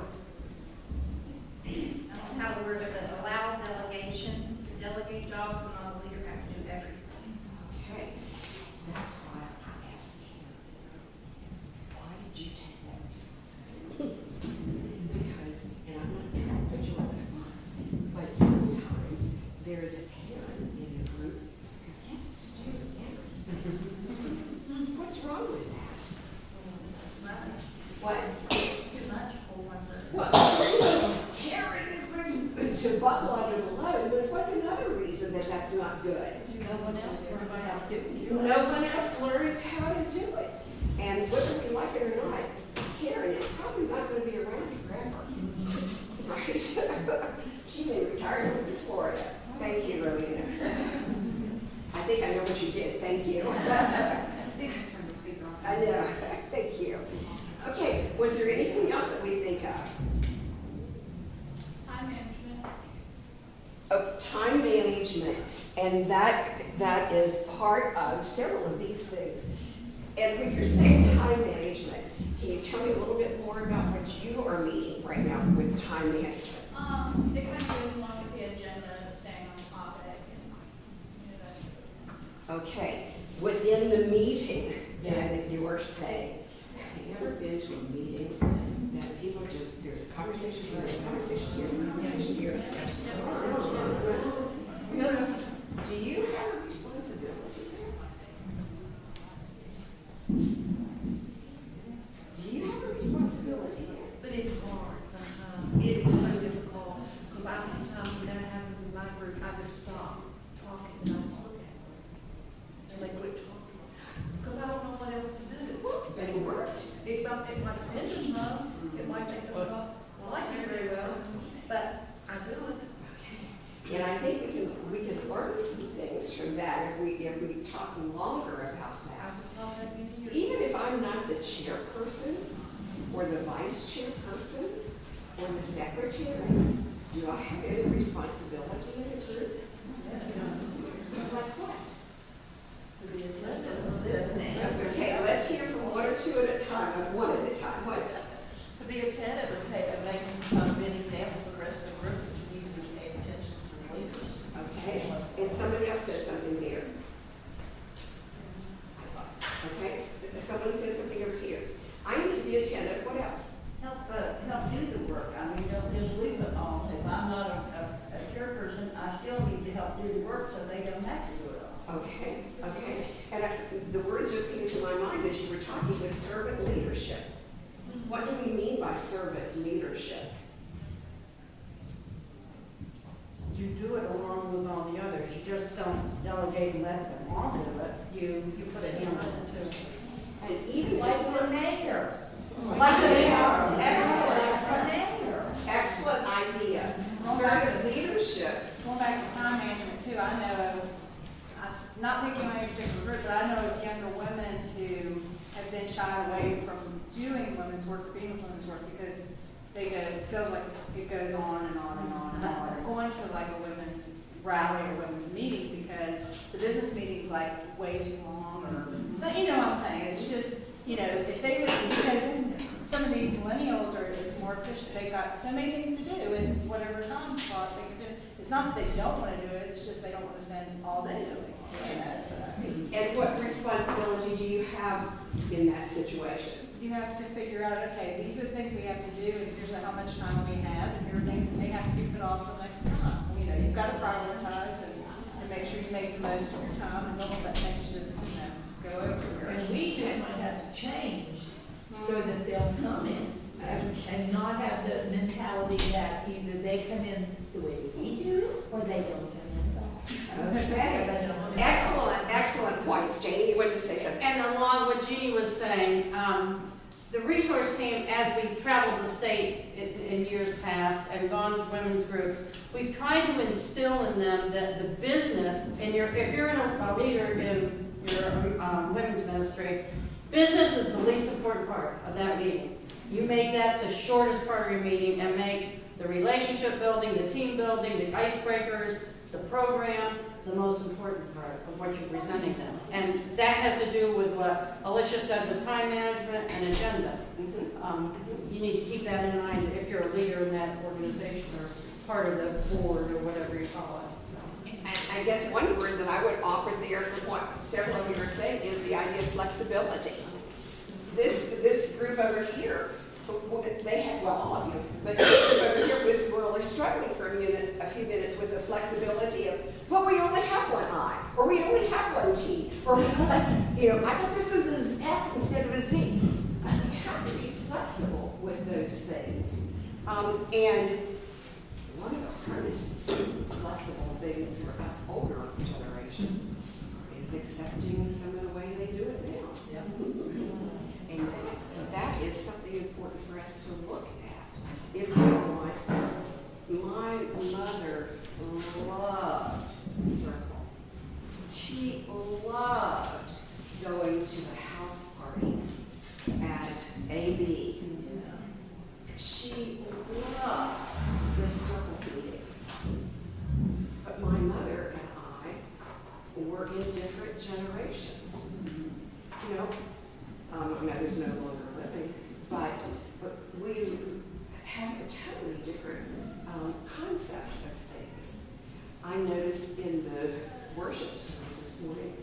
How we're going to allow delegation, to delegate jobs, and not the leader have to do everything. Okay. That's why I asked you, why did you take that responsibility? Because, and I'm not trying to put you on the spot, but sometimes there is a parent in a group who gets to do everything. What's wrong with that? What? Too much for one person. Well, caring is going to buckle under the load, but what's another reason that that's not good? No one else, everybody else gets to do it. No one else learns how to do it. And whether we like it or not, Karen is probably not going to be around forever. Right? She may retire and move to Florida. Thank you, Rowena. I think I know what you did. Thank you. I know. Thank you. Okay, was there anything else that we think of? Time management. Oh, time management, and that is part of several of these things. And when you're saying time management, can you tell me a little bit more about what you are meaning right now with time management? It kind of goes along with the agenda, staying on topic and, that sort of thing. Okay, within the meeting, then you are saying, have you ever been to a meeting that people just, there's a conversation here, a conversation here, a conversation here? Yes. Do you have a responsibility there? Do you have a responsibility there? But it's hard sometimes. It is so difficult, because I sometimes, when that happens in my group, I just stop talking and I just look at them. And they quit talking. Because I don't know what else to do. But it worked. It might offend them, though. It might make them go, well, I do very well, but I do it. And I think we can learn some things from that if we talk longer about I that. just thought that'd be here. Even if I'm not the chairperson, or the vice chairperson, or the secretary, do I have any responsibility in the group? Like what? Okay, let's hear from one or two at a time, one at a time. What? To be attentive and make an example for the rest of the group, that you need to pay attention to the leaders. Okay, and somebody else said something there. Okay, someone said something over here. I need to be attentive. What else? Help do the work. I mean, don't just leave it all. If I'm not a chairperson, I still need to help do the work so they don't have to do it all. Okay, okay. And the words just came to my mind as you were talking was servant leadership. What do we mean by servant leadership? You do it along with all the others. You just don't delegate and let them all do it. You put a hand on it too. And even Like the mayor. Like the mayor. Excellent. Excellent idea. Servant leadership. Going back to time management too, I know, not picking on any particular group, but I know of younger women who have been shy away from doing women's work, being with women's work, because they feel like it goes on and on and on and on. Or going to like a women's rally or women's meeting because the business meeting's like way too long, or, so you know what I'm saying? It's just, you know, if they would, because some of these millennials it's more efficient. They've got so many things to do in whatever time slot they can do. It's not that they don't want to do it, it's just they don't want to spend all day doing it. And what responsibility do you have in that situation? You have to figure out, okay, these are the things we have to do, and here's how much time we have, and here are things that may have to be put off till next time. You know, you've got to prioritize and make sure you make the most of your time, and don't let things just, go over. And we just might have to change so that they'll come in and not have the mentality that either they come in the way we do or they don't come in at all. Okay. Excellent points. Janie, you wanted to say something? And along what Jeannie was saying, the resource team, as we've traveled the state in years past and gone to women's groups, we've tried to instill in them that the business, and if you're a leader in your women's ministry, business is the least important part of that meeting. You make that the shortest part of your meeting and make the relationship building, the team building, the icebreakers, the program, the most important part of what you're presenting them. And that has to do with what Alicia said, the time management and agenda. You need to keep that in mind if you're a leader in that organization or part of the board or whatever you call it. And I guess one word that I would offer there from what several of you are saying is the idea of flexibility. This group over here, they had, well, all of you, but this group over here was really struggling for a few minutes with the flexibility of, well, we only have one I, or we only have one T, or we only, I thought this was an S instead of a Z. We have to be flexible with those things. And one of the hardest flexible things for us older generation is accepting some of the way they do it now. Yep. And that is something important for us to look at. If we want, my mother loved Circle. She loved going to the house party at AB. She loved the Circle meeting. But my mother and I were in different generations. My mother's no longer living, but we have a totally different concept of things. I noticed in the worship service this morning,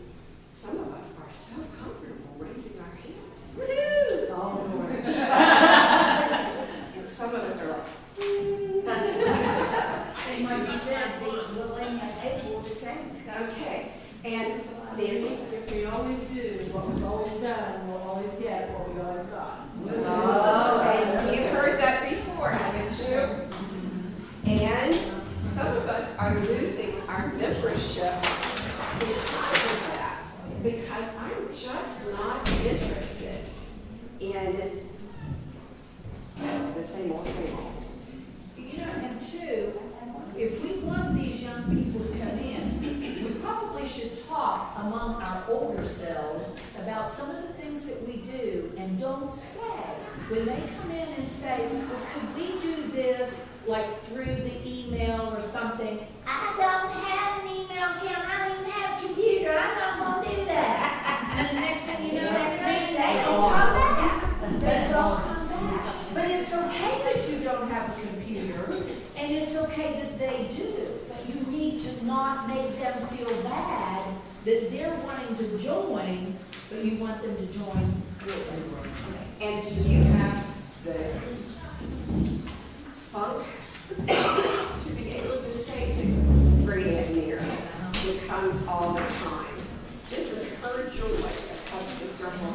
some of us are so comfortable raising our hands. Woo-hoo! Oh, Lord. And some of us are like, And like you said, be willing and able to change. okay. And Nancy? If we always do what we've always done, we'll always get what we always got. Oh, and you've heard that before, haven't you? And some of us are losing our membership because of that. Because I'm just not interested in the same old. And two, if we want these young people to come in, we probably should talk among our older selves about some of the things that we do and don't say. When they come in and say, well, could we do this like through the email or something? I don't have an email account, I don't even have a computer, I'm not gonna do that. And the next thing you know, next meeting, they all come back. They all come back. But it's okay that you don't have a computer, and it's okay that they do. But you need to not make them feel bad that they're wanting to join, but you want them to join with. And do you have the spunk to be able to say to bring it near? It comes all the time. This is her joy that comes to Circle.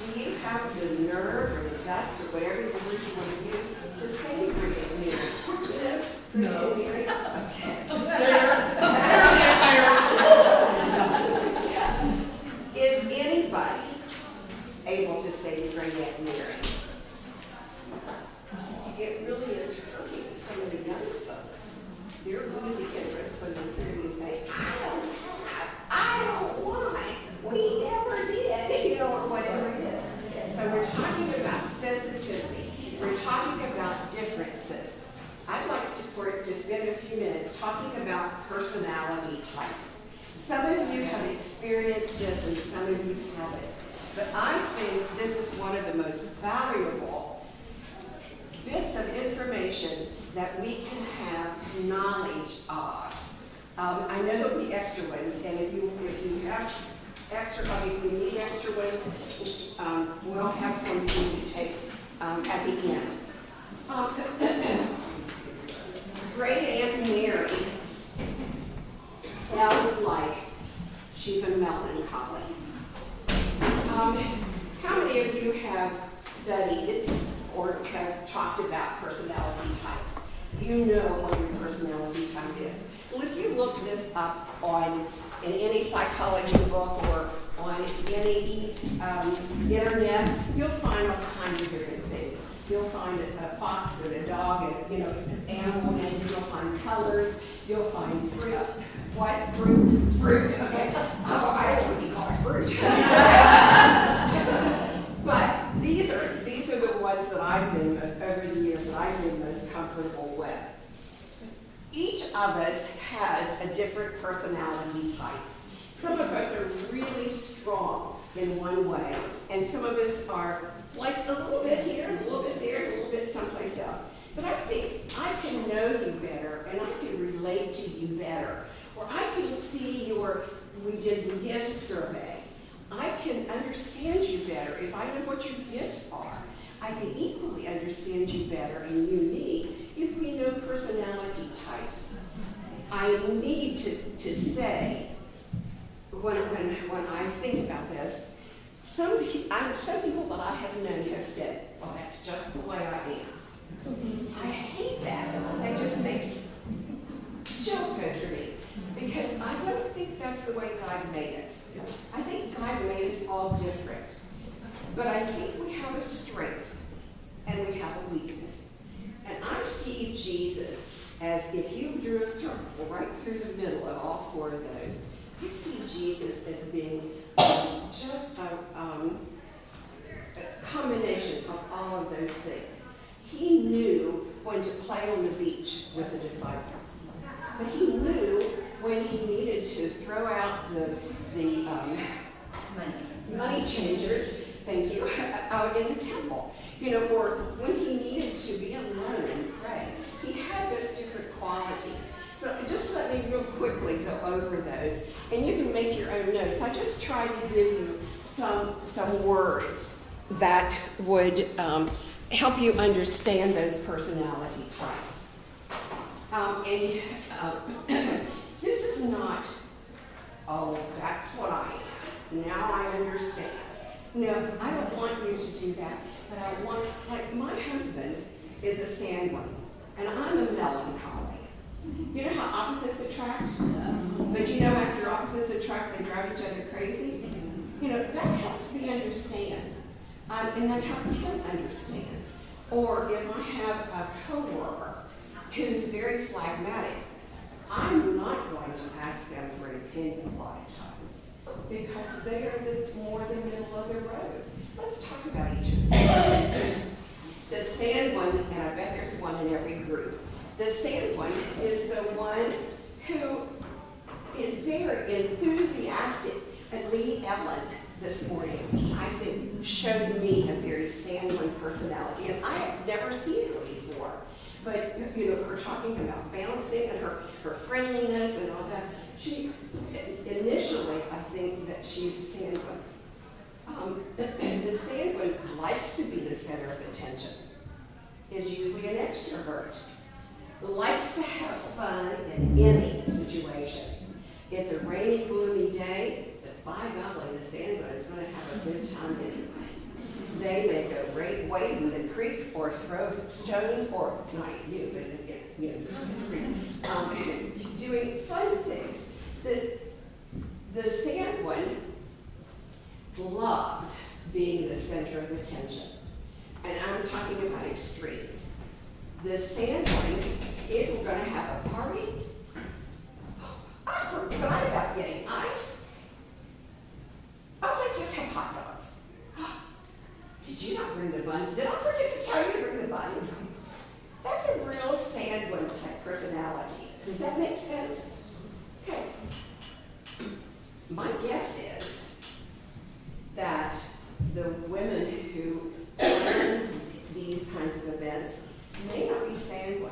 Do you have the nerve or the guts or whatever the word you want to use to say to bring it near? No. Okay. Is anybody able to say to bring it near? It really is hurting some of the young folks. They're losing interest when they're hearing you say, I don't want, we never did, or whatever it is. So we're talking about sensitivity. We're talking about differences. I'd like for it to spend a few minutes talking about personality types. Some of you have experienced this and some of you haven't. But I think this is one of the most valuable bits of information that we can have knowledge package of. I know there'll be extra ones, and if you have extra, if you need extra ones, we'll have some for you to take at the end. Great Aunt Mary sounds like she's a melancholy. How many of you have studied or have talked about personality types? You know what your personality type is. Well, if you look this up in any psychology book or on any internet, you'll find all kinds of different things. You'll find a fox and a dog and, animal names. You'll find colors. You'll find fruit. What? Fruit. Okay. Oh, I don't want to be called fruit. But these are the ones that I've been, over the years, that I've been most comfortable with. Each of us has a different personality type. Some of us are really strong in one way, and some of us are like a little bit here, a little bit there, a little bit someplace else. But I think I can know you better, and I can relate to you better. Or I can see we did the gift survey. I can understand you better if I know what your gifts are. I can equally understand you better, and you me, if we know personality types. I need to say, when I think about this, some people that I have known have said, well, that's just the way I am. I hate that. That just makes chills go through me. Because I don't think that's the way God made us. I think God made us all different. But I think we have a strength and we have a weakness. And I see Jesus as if you drew a circle right through the middle of all four of those. I see Jesus as being just a combination of all of those things. He knew when to play on the beach with the disciples. But he knew when he needed to throw out the money changers, thank you, out in the temple. Or when he needed to be alone and pray. He had those different qualities. So just let me real quickly go over those, and you can make your own notes. I just tried to give you some words that would help you understand those personality types. This is not, oh, that's what I am. Now I understand. No, I don't want you to do that, but I want, like my husband is a sanguine, and I'm a melancholy. You know how opposites attract? But after opposites attract, they drive each other crazy? That helps me understand, and that helps him understand. Or if I have a coworker who's very phlegmatic, I'm not going to ask them for an opinion a lot of times because they are more the middle of the road. Let's talk about each of them. The sanguine, and I bet there's one in every group. The sanguine is the one who is very enthusiastic. And Lee Ellen this morning, I think, showed me a very sanguine personality, and I have never seen her before. But, her talking about bouncing and her friendliness and all that, initially, I think that she's a sanguine. The sanguine likes to be the center of attention, is usually an extrovert, likes to have fun in any situation. It's a rainy, gloomy day, but by golly, the sanguine is going to have a good time anyway. They may go wade in the creek or throw stones, or not you, but doing fun things. The sanguine loves being the center of attention. And I'm talking about extremes. The sanguine, if we're going to have a party, I forgot about getting ice. Oh, let's just have hot dogs. Did you not bring the buns? Did I forget to tell you to bring the buns? That's a real sanguine type personality. Does that make sense? Okay. My guess is that the women who run these kinds of events may not be sanguine.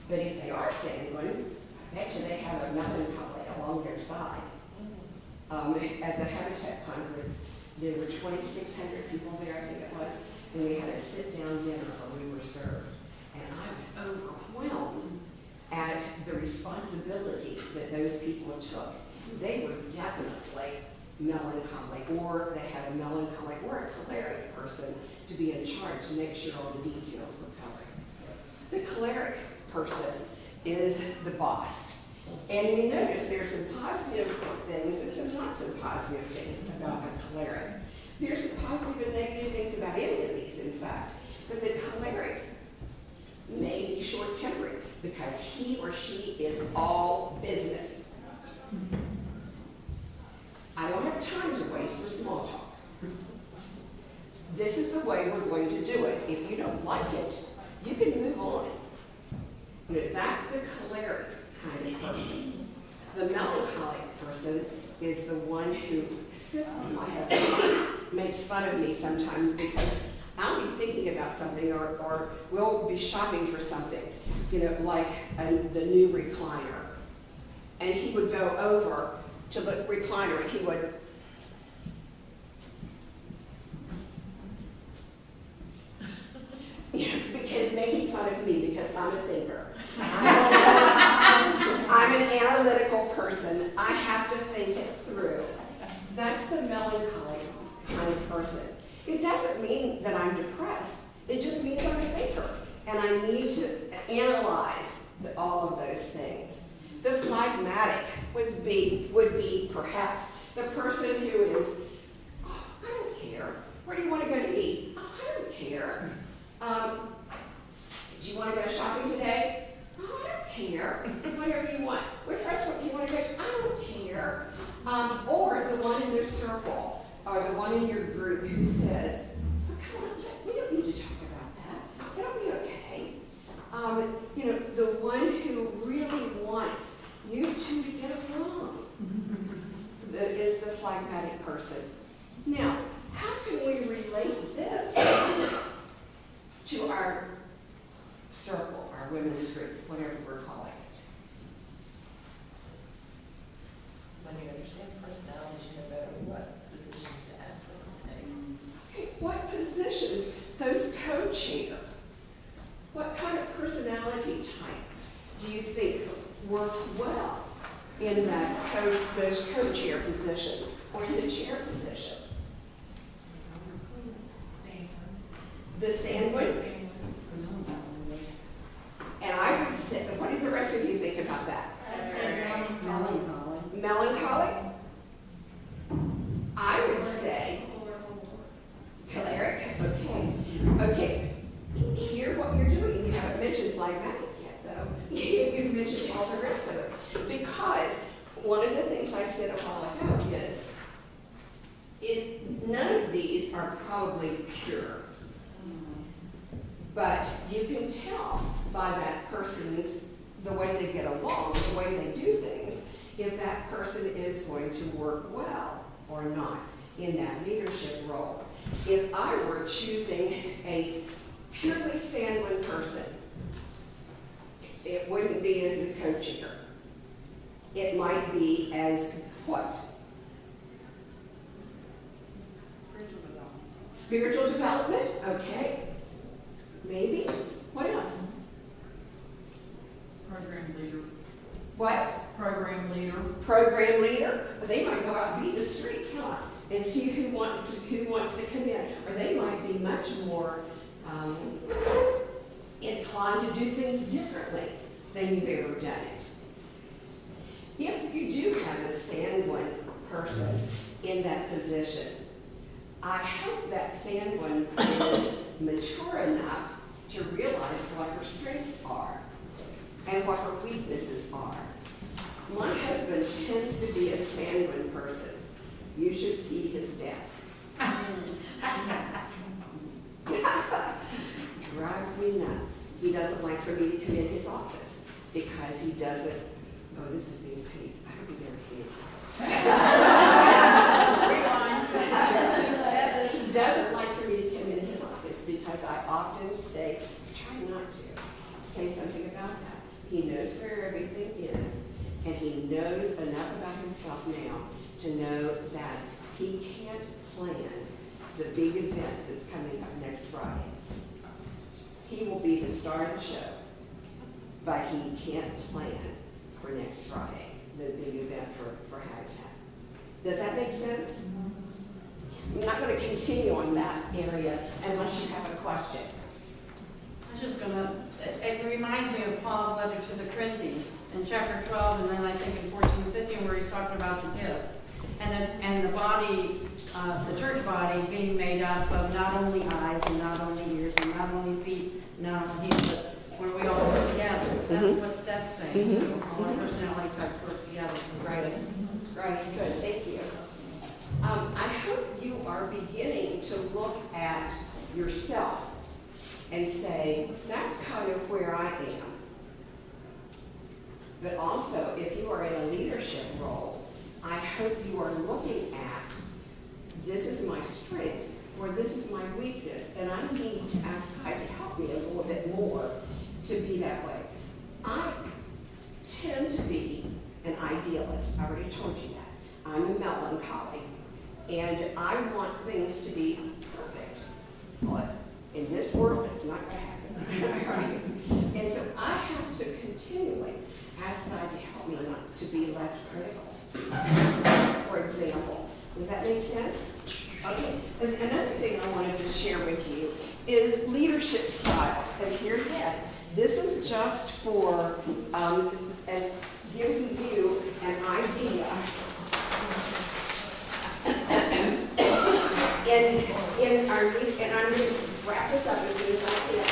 But if they are sanguine, bet you they have a melancholy along their side. At the Habitat Conference, there were 2,600 people there, I think it was, and we had a sit-down dinner where we were served. And I was overwhelmed at the responsibility that those people took. They were definitely melancholy, or they had a melancholy or a choleric person to be in charge to make sure all the details were covered. The choleric person is the boss. And you notice there's some positive things and some not so positive things about the choleric. There's some positive and negative things about any of these, in fact. But the choleric may be short-tempered because he or she is all business. I don't have time to waste with small talk. This is the way we're going to do it. If you don't like it, you can move on. That's the choleric kind of person. The melancholic person is the one who sits on my husband, makes fun of me sometimes because I'll be thinking about something, or we'll be shopping for something, like the new recliner. And he would go over to the recliner and he would, because making fun of me because I'm a thinker. I'm an analytical person. I have to think it through. That's the melancholy kind of person. It doesn't mean that I'm depressed. It just means I'm a thinker. And I need to analyze all of those things. The phlegmatic would be perhaps the person who is, oh, I don't care. Where do you want to go to eat? Oh, I don't care. Do you want to go shopping today? Oh, I don't care. Whatever you want. What restaurant do you want to go to? I don't care. Or the one in their circle, or the one in your group who says, oh, come on, we don't need to talk about that. It'll be okay. The one who really wants you two to get along is the phlegmatic person. Now, how can we relate this to our circle, our women's group, whatever we're calling it? When you understand personalities, you know better what positions to ask them to take. Okay, what positions? Those co-chair. What kind of personality type do you think works well in those co-chair positions or in the chair position? The sanguine? And I would say, what did the rest of you think about that? Melancholy? I would say choleric. Okay. Hear what you're doing. You haven't mentioned phlegmatic yet, though. You've mentioned all the rest of it. Because one of the things I said a while ago is, none of these are probably pure. But you can tell by that person's, the way they get along, the way they do things, if that person is going to work well or not in that leadership role. If I were choosing a purely sanguine person, it wouldn't be as a co-chair. It might be as what? Spiritual development? Okay. Maybe. What else? Program leader. What? Program leader. Program leader. Well, they might go out and beat the streets, huh? And see who wants to come in. Or they might be much more inclined to do things differently than you've ever done it. If you do have a sanguine person in that position, I hope that sanguine is mature enough to realize what her strengths are and what her weaknesses are. My husband tends to be a sanguine person. You should see his desk. Drives me nuts. He doesn't like for me to come in his office because he doesn't, oh, this is being taped. I hope he never sees this. He doesn't like for me to come in his office because I often say, try not to say something about that. he knows where everything is, and he knows enough about himself now to know that he can't plan the big event that's coming up next Friday. He will be the star of the show, but he can't plan for next Friday, the big event for Habitat. Does that make sense? I'm not going to continue on that area unless you have a question. I was just gonna, it reminds me of Paul's letter to the Corinthians in chapter 12, and then I think in 14 and 15, where he's talking about the gifts. And the body, the church body being made up of not only eyes and not only ears and not only feet, not only hands, but where we all work together. That's what that's saying. All our personality types work together. Right. Right. Good. Thank you. I hope you are beginning to look at yourself and say, that's kind of where I am. But also, if you are in a leadership role, I hope you are looking at, this is my strength, or this is my weakness, and I need to ask God to help me a little bit more to be that way. I tend to be an idealist. I already told you that. I'm a melancholy, and I want things to be perfect. But in this world, it's not going to happen. Right? And so I have to continually ask God to help me not to be less critical. For example, does that make sense? Okay, and another thing I wanted to share with you is leadership styles. And here again, this is just for giving you an idea. And I'm going to wrap this up as soon as I can.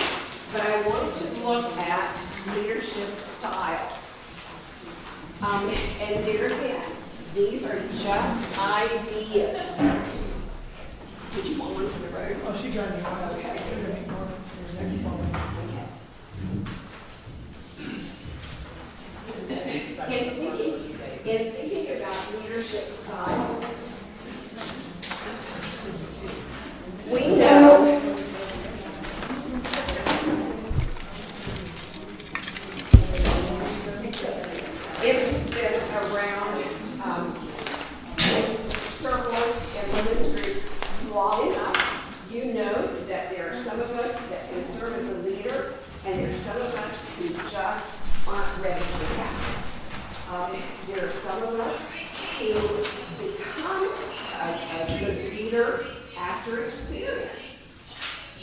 But I wanted to look at leadership styles. And there again, these are just ideas. Did you want one for the road? Oh, she got me. Okay. In thinking about leadership styles, we know if you've been around circles and women's groups long enough, you know that there are some of us that can serve as a leader, and there are some of us who just aren't ready for that. There are some of us who become a good leader after experience.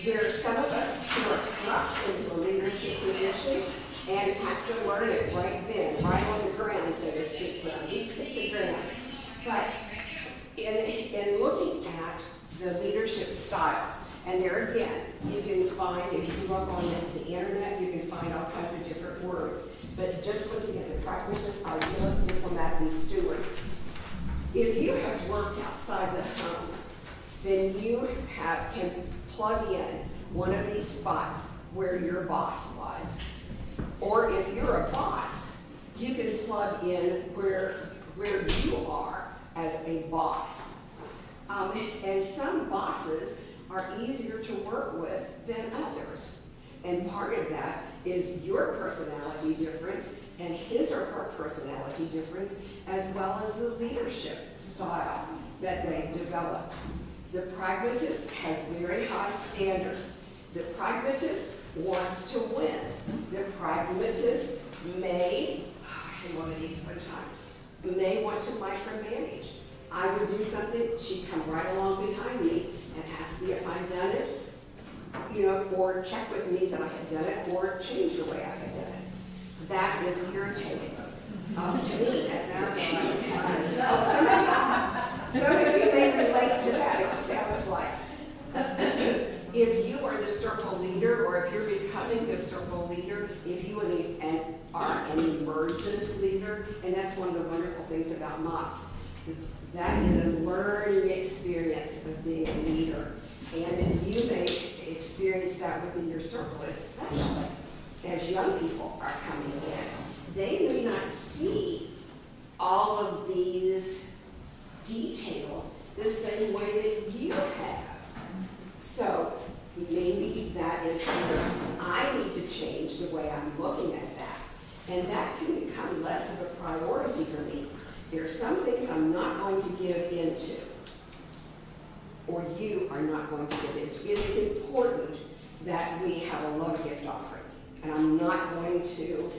There are some of us who are thrust into a leadership position and have to learn it right then, right on the ground, so to speak, but I need to hit the ground. But in looking at the leadership styles, and there again, you can find, if you look on the internet, you can find all kinds of different words. But just looking at the pragmatist, idealist, diplomat, and steward, if you have worked outside the home, then you can plug in one of these spots where your boss was. Or if you're a boss, you can plug in where you are as a boss. And some bosses are easier to work with than others. And part of that is your personality difference and his or her personality difference, as well as the leadership style that they've developed. The pragmatist has very high standards. The pragmatist wants to win. The pragmatist may, I had one of these one time, may want to micromanage. I would do something, she'd come right along behind me and ask me if I'd done it, or check with me that I had done it, or change the way I had done it. That is irritating. To me, that's irritating. Some of you may relate to that, it sounds like. If you are the circle leader, or if you're becoming the circle leader, if you are an emergent leader, and that's one of the wonderful things about MOPS. That is a learning experience of being a leader. And you may experience that within your circle, especially as young people are coming in. They may not see all of these details the same way that you have. So maybe that is where I need to change the way I'm looking at that. And that can become less of a priority for me. There are some things I'm not going to give into, or you are not going to give into. It is important that we have a love gift offering. And I'm not going to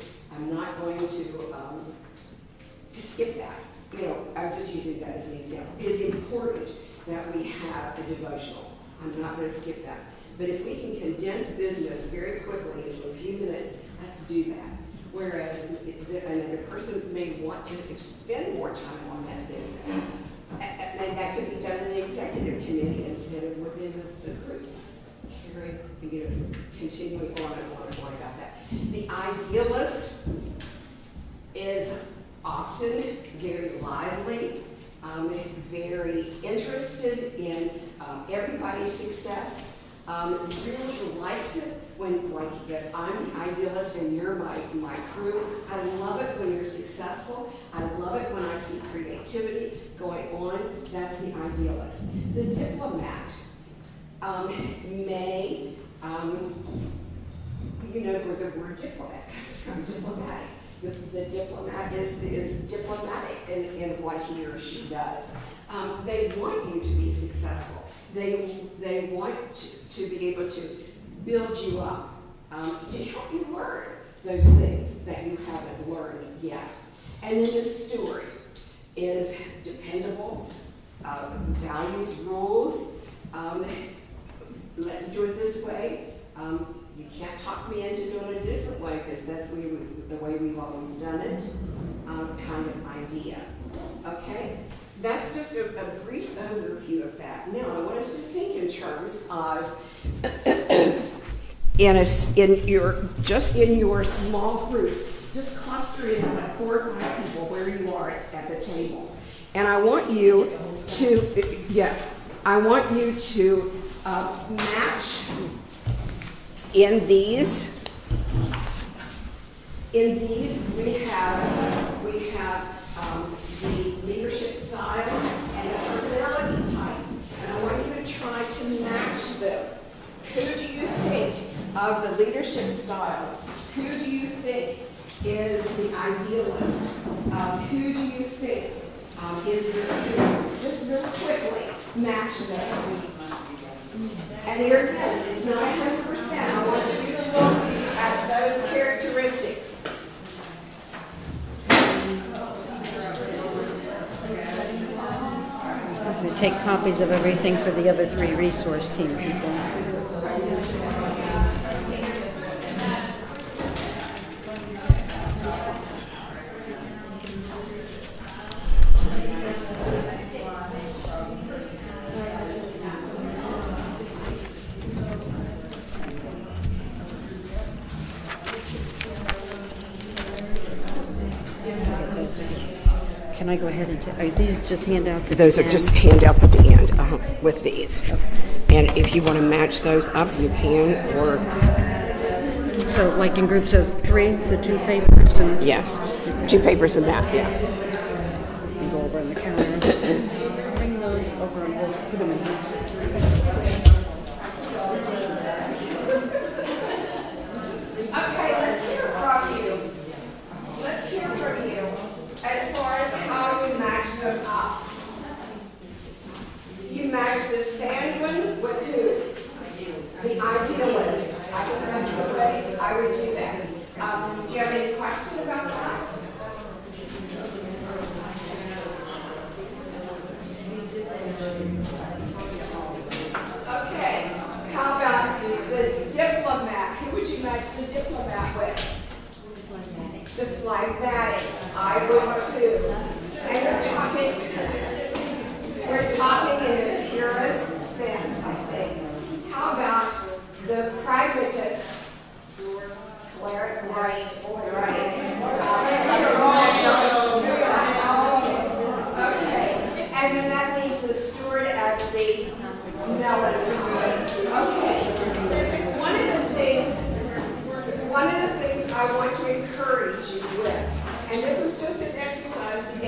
skip that. You know, I'm just using that as an example. It is important that we have a devotional. I'm not going to skip that. But if we can condense business very quickly into a few minutes, let's do that. Whereas another person may want to spend more time on that business. And that could be done in the executive committee instead of within the group. Carrie, continuing on and on and on about that. The idealist is often very lively, very interested in everybody's success, really likes it when, like, if I'm the idealist and you're my crew, I love it when you're successful. I love it when I see creativity going on. That's the idealist. The diplomat may, you know where the word diplomat comes from, diplomatic. The diplomat is diplomatic in what he or she does. They want you to be successful. They want to be able to build you up, to help you learn those things that you haven't learned yet. And then the steward is dependable, values rules. Let's do it this way. You can't talk me into doing it a different way because that's the way we've always done it, kind of idea. Okay? That's just a brief overview of that. Now, I want us to think in terms of, in your small group, just cluster in about 4 or 5 people where you are at the table. And I want you to, match in these we have the leadership styles and the personality types. And I want you to try to match them. Who do you think of the leadership styles? Who do you think is the idealist? Who do you think is the student? Just real quickly, match those. And here again, it's not 100%. I want you to look at those characteristics. We take copies of everything for the other 3 resource team people. Can I go ahead and are these just handouts? Those are just handouts at the end with these. Okay. And if you want to match those up, you can. Or so, like in groups of 3, the 2 papers. And yes, 2 papers and that. Yeah. And go over on the counter. Bring those over and we'll put them in here. Okay, let's hear from you. Let's hear from you as far as how you match them up. You match the sanguine with who? The idealist. I think that's the way I would do that. Do you have any question about that? Okay, how about the diplomat? Who would you match the diplomat with? The phlegmatic. I would too. And we're talking in a purist sense, I think. How about the pragmatist? Right. Okay. And then that leaves the steward as the melancholy. Okay. One of the things I want to encourage you with, and this was just an exercise to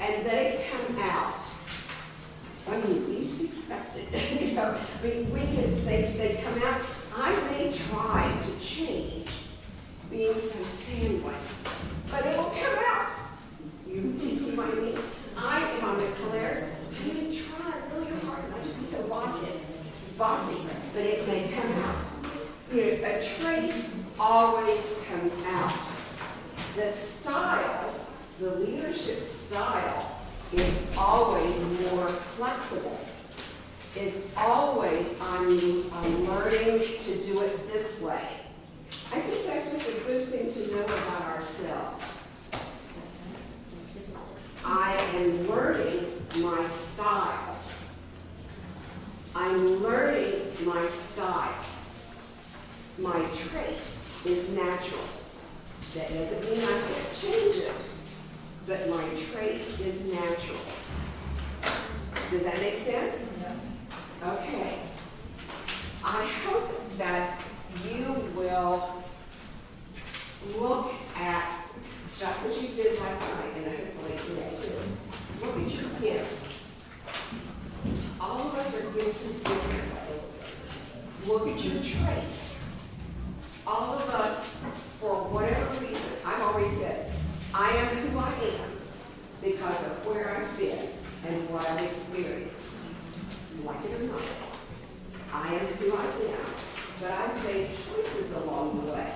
and they come out when you least expect it. You know, they come out. I may try to change being so sanguine, but it will come out. You see what I mean? If I'm a Claire, I may try really hard not to be so bossy, but it may come out. You know, a trait always comes out. The style, the leadership style, is always more flexible. Is always, I'm learning to do it this way. I think that's just a good thing to know about ourselves. I am learning my style. I'm learning my style. My trait is natural. That doesn't mean I can't change it, but my trait is natural. Does that make sense? Yeah. Okay. I hope that you will look at, just as you did last night, and hopefully today too, look at your gifts. All of us are gifted differently. Look at your traits. All of us, for whatever reason, I've always said, I am who I am because of where I've been and what I've experienced. Like it or not, I am who I am, but I've made choices along the way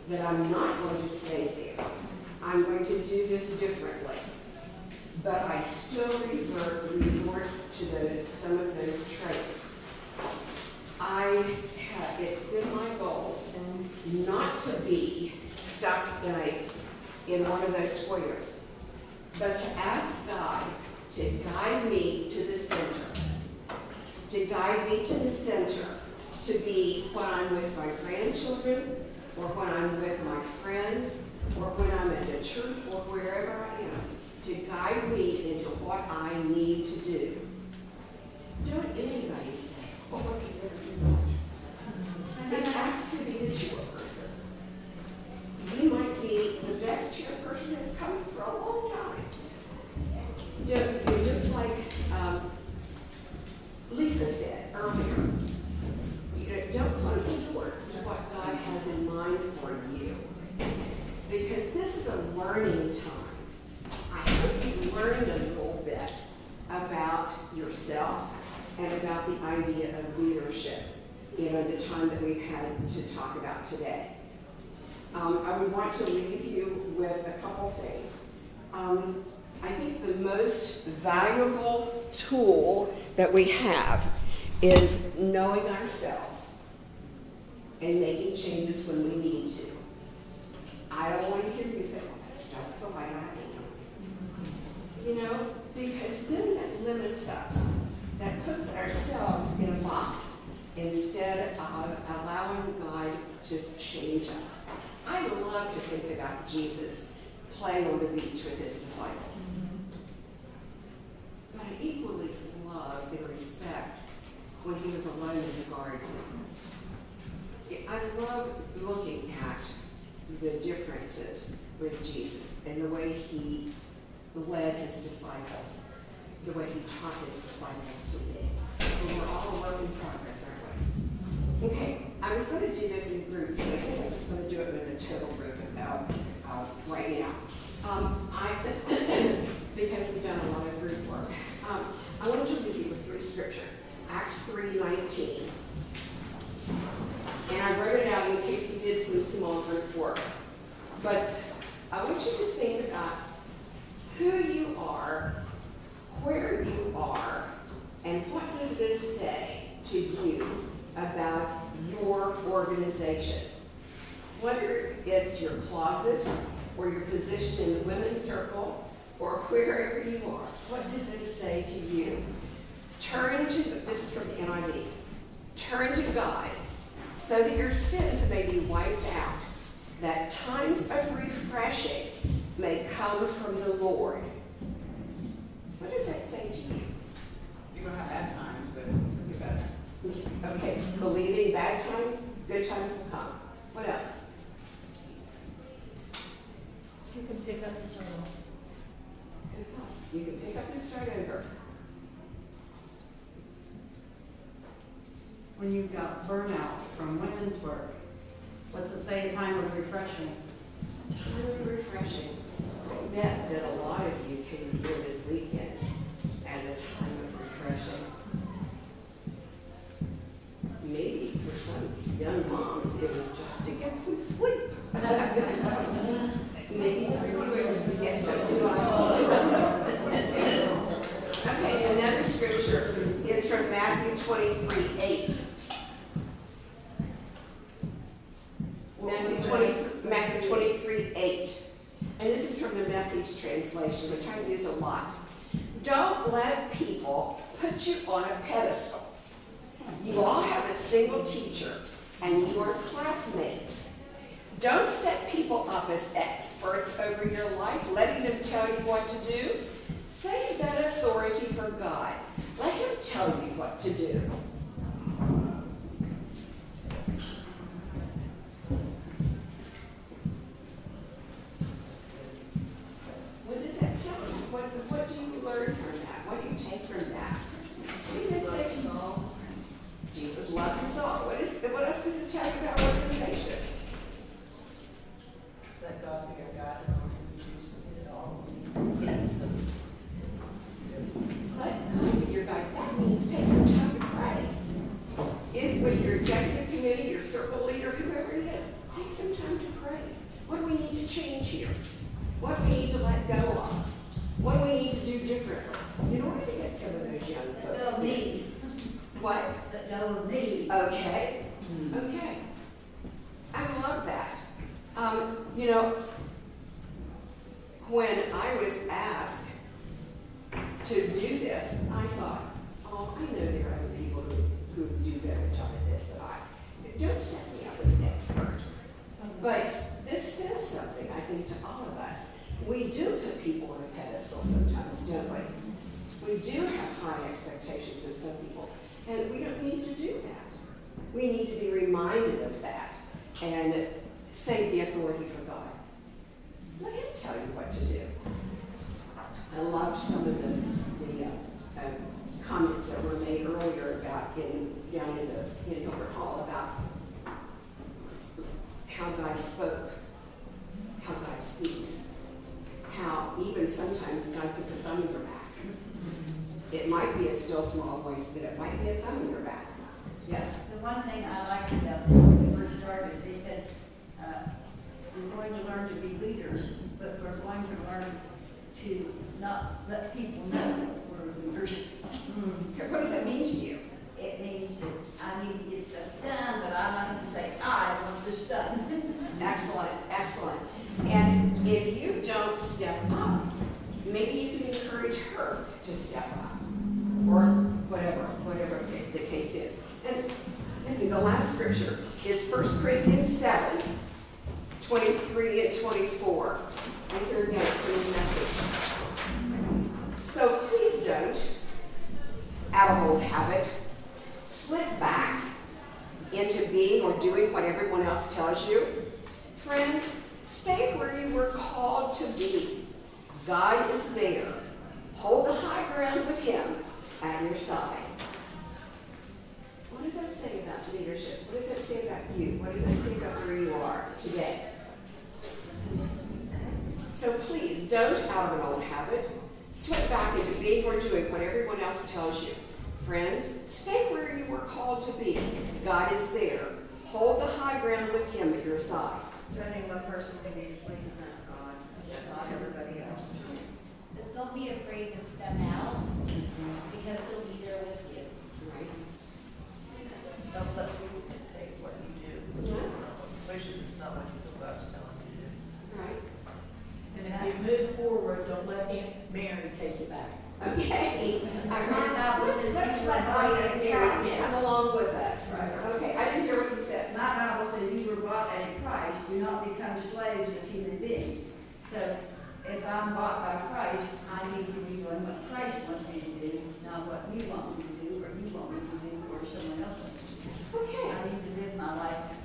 that I'm not going to stay there. I'm going to do this differently. But I still resort to some of those traits. It's been my goal not to be stuck in one of those squares, but to ask God to guide me to the center. To guide me to the center, to be when I'm with my grandchildren, or when I'm with my friends, or when I'm at the church, or wherever I am, to guide me into what I need to do. Don't anybody say, oh, I can never do that. It has to be the chairperson. You might be the best chairperson that's come for a long time. You're just like Lisa said earlier, don't close the door to what God has in mind for you. Because this is a learning time. I hope you've learned a little bit about yourself and about the idea of leadership, the time that we've had to talk about today. I would want to leave you with a couple things. I think the most valuable tool that we have is knowing ourselves and making changes when we need to. I don't want to hear you say, oh, that's just the way I am. Because then that limits us. That puts ourselves in a box instead of allowing God to change us. I love to think about Jesus playing on the beach with his disciples. But I equally love and respect when he was alone in the garden. I love looking at the differences with Jesus and the way he led his disciples, the way he taught his disciples to live. And we're all a work in progress, aren't we? Okay, I was going to do this in groups, but I think I'm just going to do it as a total group right now. Because we've done a lot of group work. I wanted to leave you with 3 scriptures. Acts 3:19. And I wrote it out in case we did some small group work. But I want you to think about who you are, where you are, and what does this say to you about your organization. Whether it's your closet, or your position in the women's circle, or wherever you are, what does this say to you? This is from the NIV, turn to God so that your sins may be wiped out, that times of refreshing may come from the Lord. What does that say to you? You're going to have bad times, but you're better. Okay, believing bad times, good times will come. What else? You can pick up the sermon. You can start over. When you've got burnout from women's work, what's it say, a time of refreshing? Time of refreshing. I bet that a lot of you came here this weekend as a time of refreshing. Maybe for some young moms, it was just to get some sleep. Maybe for you it was to get some Okay, another scripture is from Matthew 23:8. Matthew 23:8. And this is from the Message translation, which I use a lot. Don't let people put you on a pedestal. You all have a single teacher, and you are classmates. Don't set people up as experts over your life, letting them tell you what to do. Save that authority for God. Let Him tell you what to do. What does that tell you? What do you learn from that? What do you take from that? What does it say? Jesus loves us all. What else does it tell you about organization? Let God be our God and we choose to do it all. Let God be your guide. That means take some time to pray. With your executive committee, your circle leader, whoever it is, take some time to pray. What do we need to change here? What do we need to let go of? What do we need to do differently in order to get some of those young folks? They'll need. What? That they'll need. Okay. Okay. I love that. You know, when I was asked to do this, I thought, oh, I know there are other people who do a better job at this than I. Don't set me up as an expert. But this says something, I think, to all of us. We do put people on a pedestal sometimes, don't we? We do have high expectations of some people, and we don't need to do that. We need to be reminded of that and save the authority for God. Let Him tell you what to do. I loved some of the comments that were made earlier about down in Gilbert Hall about how God spoke, how God speaks, how even sometimes God puts a thumb in your back. It might be a still small voice, but it might be a thumb in your back. Yes? The one thing I liked about when we first started, they said, we're going to learn to be leaders, but we're going to learn to not let people know we're leaders. What does that mean to you? It means that I need to get stuff done, but I like to say, I want this done. Excellent, excellent. And if you don't step up, maybe you can encourage her to step up, or whatever the case is. And excuse me, the last scripture is 1 Corinthians 7, 23 and 24. And here again, it's in the Message. So please don't, out of old habit, slip back into being or doing what everyone else tells you. Friends, stay where you were called to be. God is there. Hold the high ground with Him at your side. What does that say about leadership? What does that say about you? What does that say about where you are today? So please, don't, out of an old habit, slip back into being or doing what everyone else tells you. Friends, stay where you were called to be. God is there. Hold the high ground with Him at your side. Letting one person be pleasing God, not everybody else. But don't be afraid to step out, because He'll be there with you. Right? Don't let people dictate what you do. Especially if it's not what you feel God's telling you to do. Right? And if you move forward, don't let Aunt Mary take you back. Okay. Let's let Aunt Mary come along with us. Right. Okay, I didn't hear what you said. My Bible says you were bought at a price, do not become slaves of human beings. So if I'm bought by Christ, I need to be doing what Christ wants me to do, not what you want me to do, or you want me to do, or someone else wants me to do. Okay. I need to live my life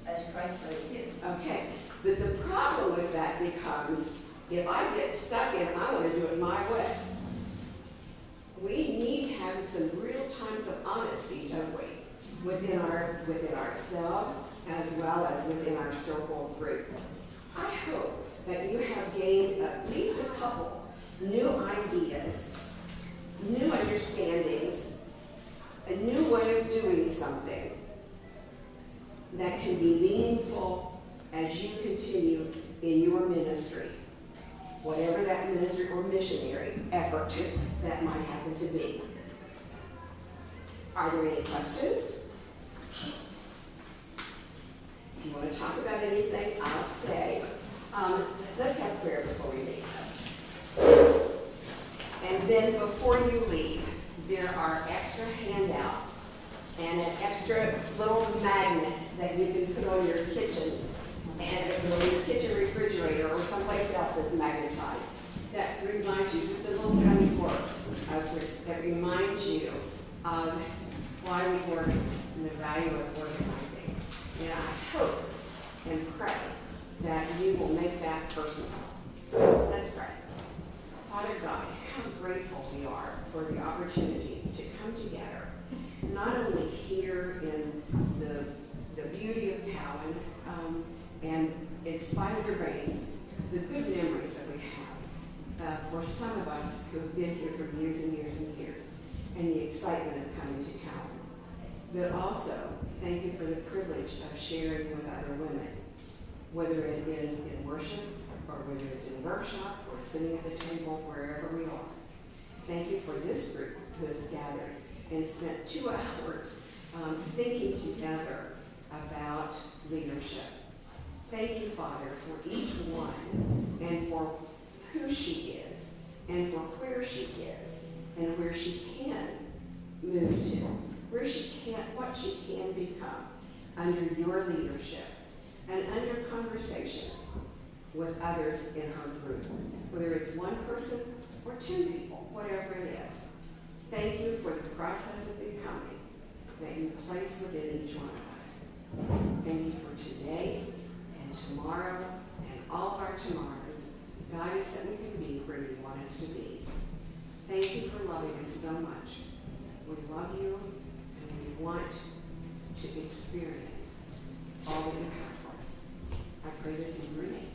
as Christ lived his. Okay. But the problem with that becomes, if I get stuck in, I want to do it my way. at times of honesty, don't we? Within ourselves as well as within our circle group. I hope that you have gained at least a couple new ideas, new understandings, a new way of doing something that can be meaningful as you continue in your ministry, whatever that ministry or missionary effort that might happen to be. Are there any questions? If you want to talk about anything, I'll stay. Let's have prayer before we leave. And then before you leave, there are extra handouts and an extra little magnet that you can put on your kitchen and on your kitchen refrigerator or someplace else that's magnetized. That reminds you, just a little tiny word that reminds you of why we organize and the value of organizing. And I hope and pray that you will make that personal. Let's pray. Father God, how grateful we are for the opportunity to come together, not only here in the beauty of Cowan, and in spite of the rain, the good memories that we have for some of us who have been here for years and years and years, and the excitement of coming to Cowan. But also, thank you for the privilege of sharing with other women, whether it is in worship, or whether it's in workshop, or sitting at the table, wherever we are. Thank you for this group who has gathered and spent 2 hours thinking together about leadership. Thank you, Father, for each one and for who she is and for where she is and where she can move to, where she can, what she can become under your leadership and under conversation with others in her group, whether it's one person or 2 people, whatever it is. Thank you for the process of becoming that you place within each one of us. Thank you for today and tomorrow and all of our tomorrows. Guide us that we can be where you want us to be. Thank you for loving us so much. We love you and we want to experience all that you have for us. I pray this in your name.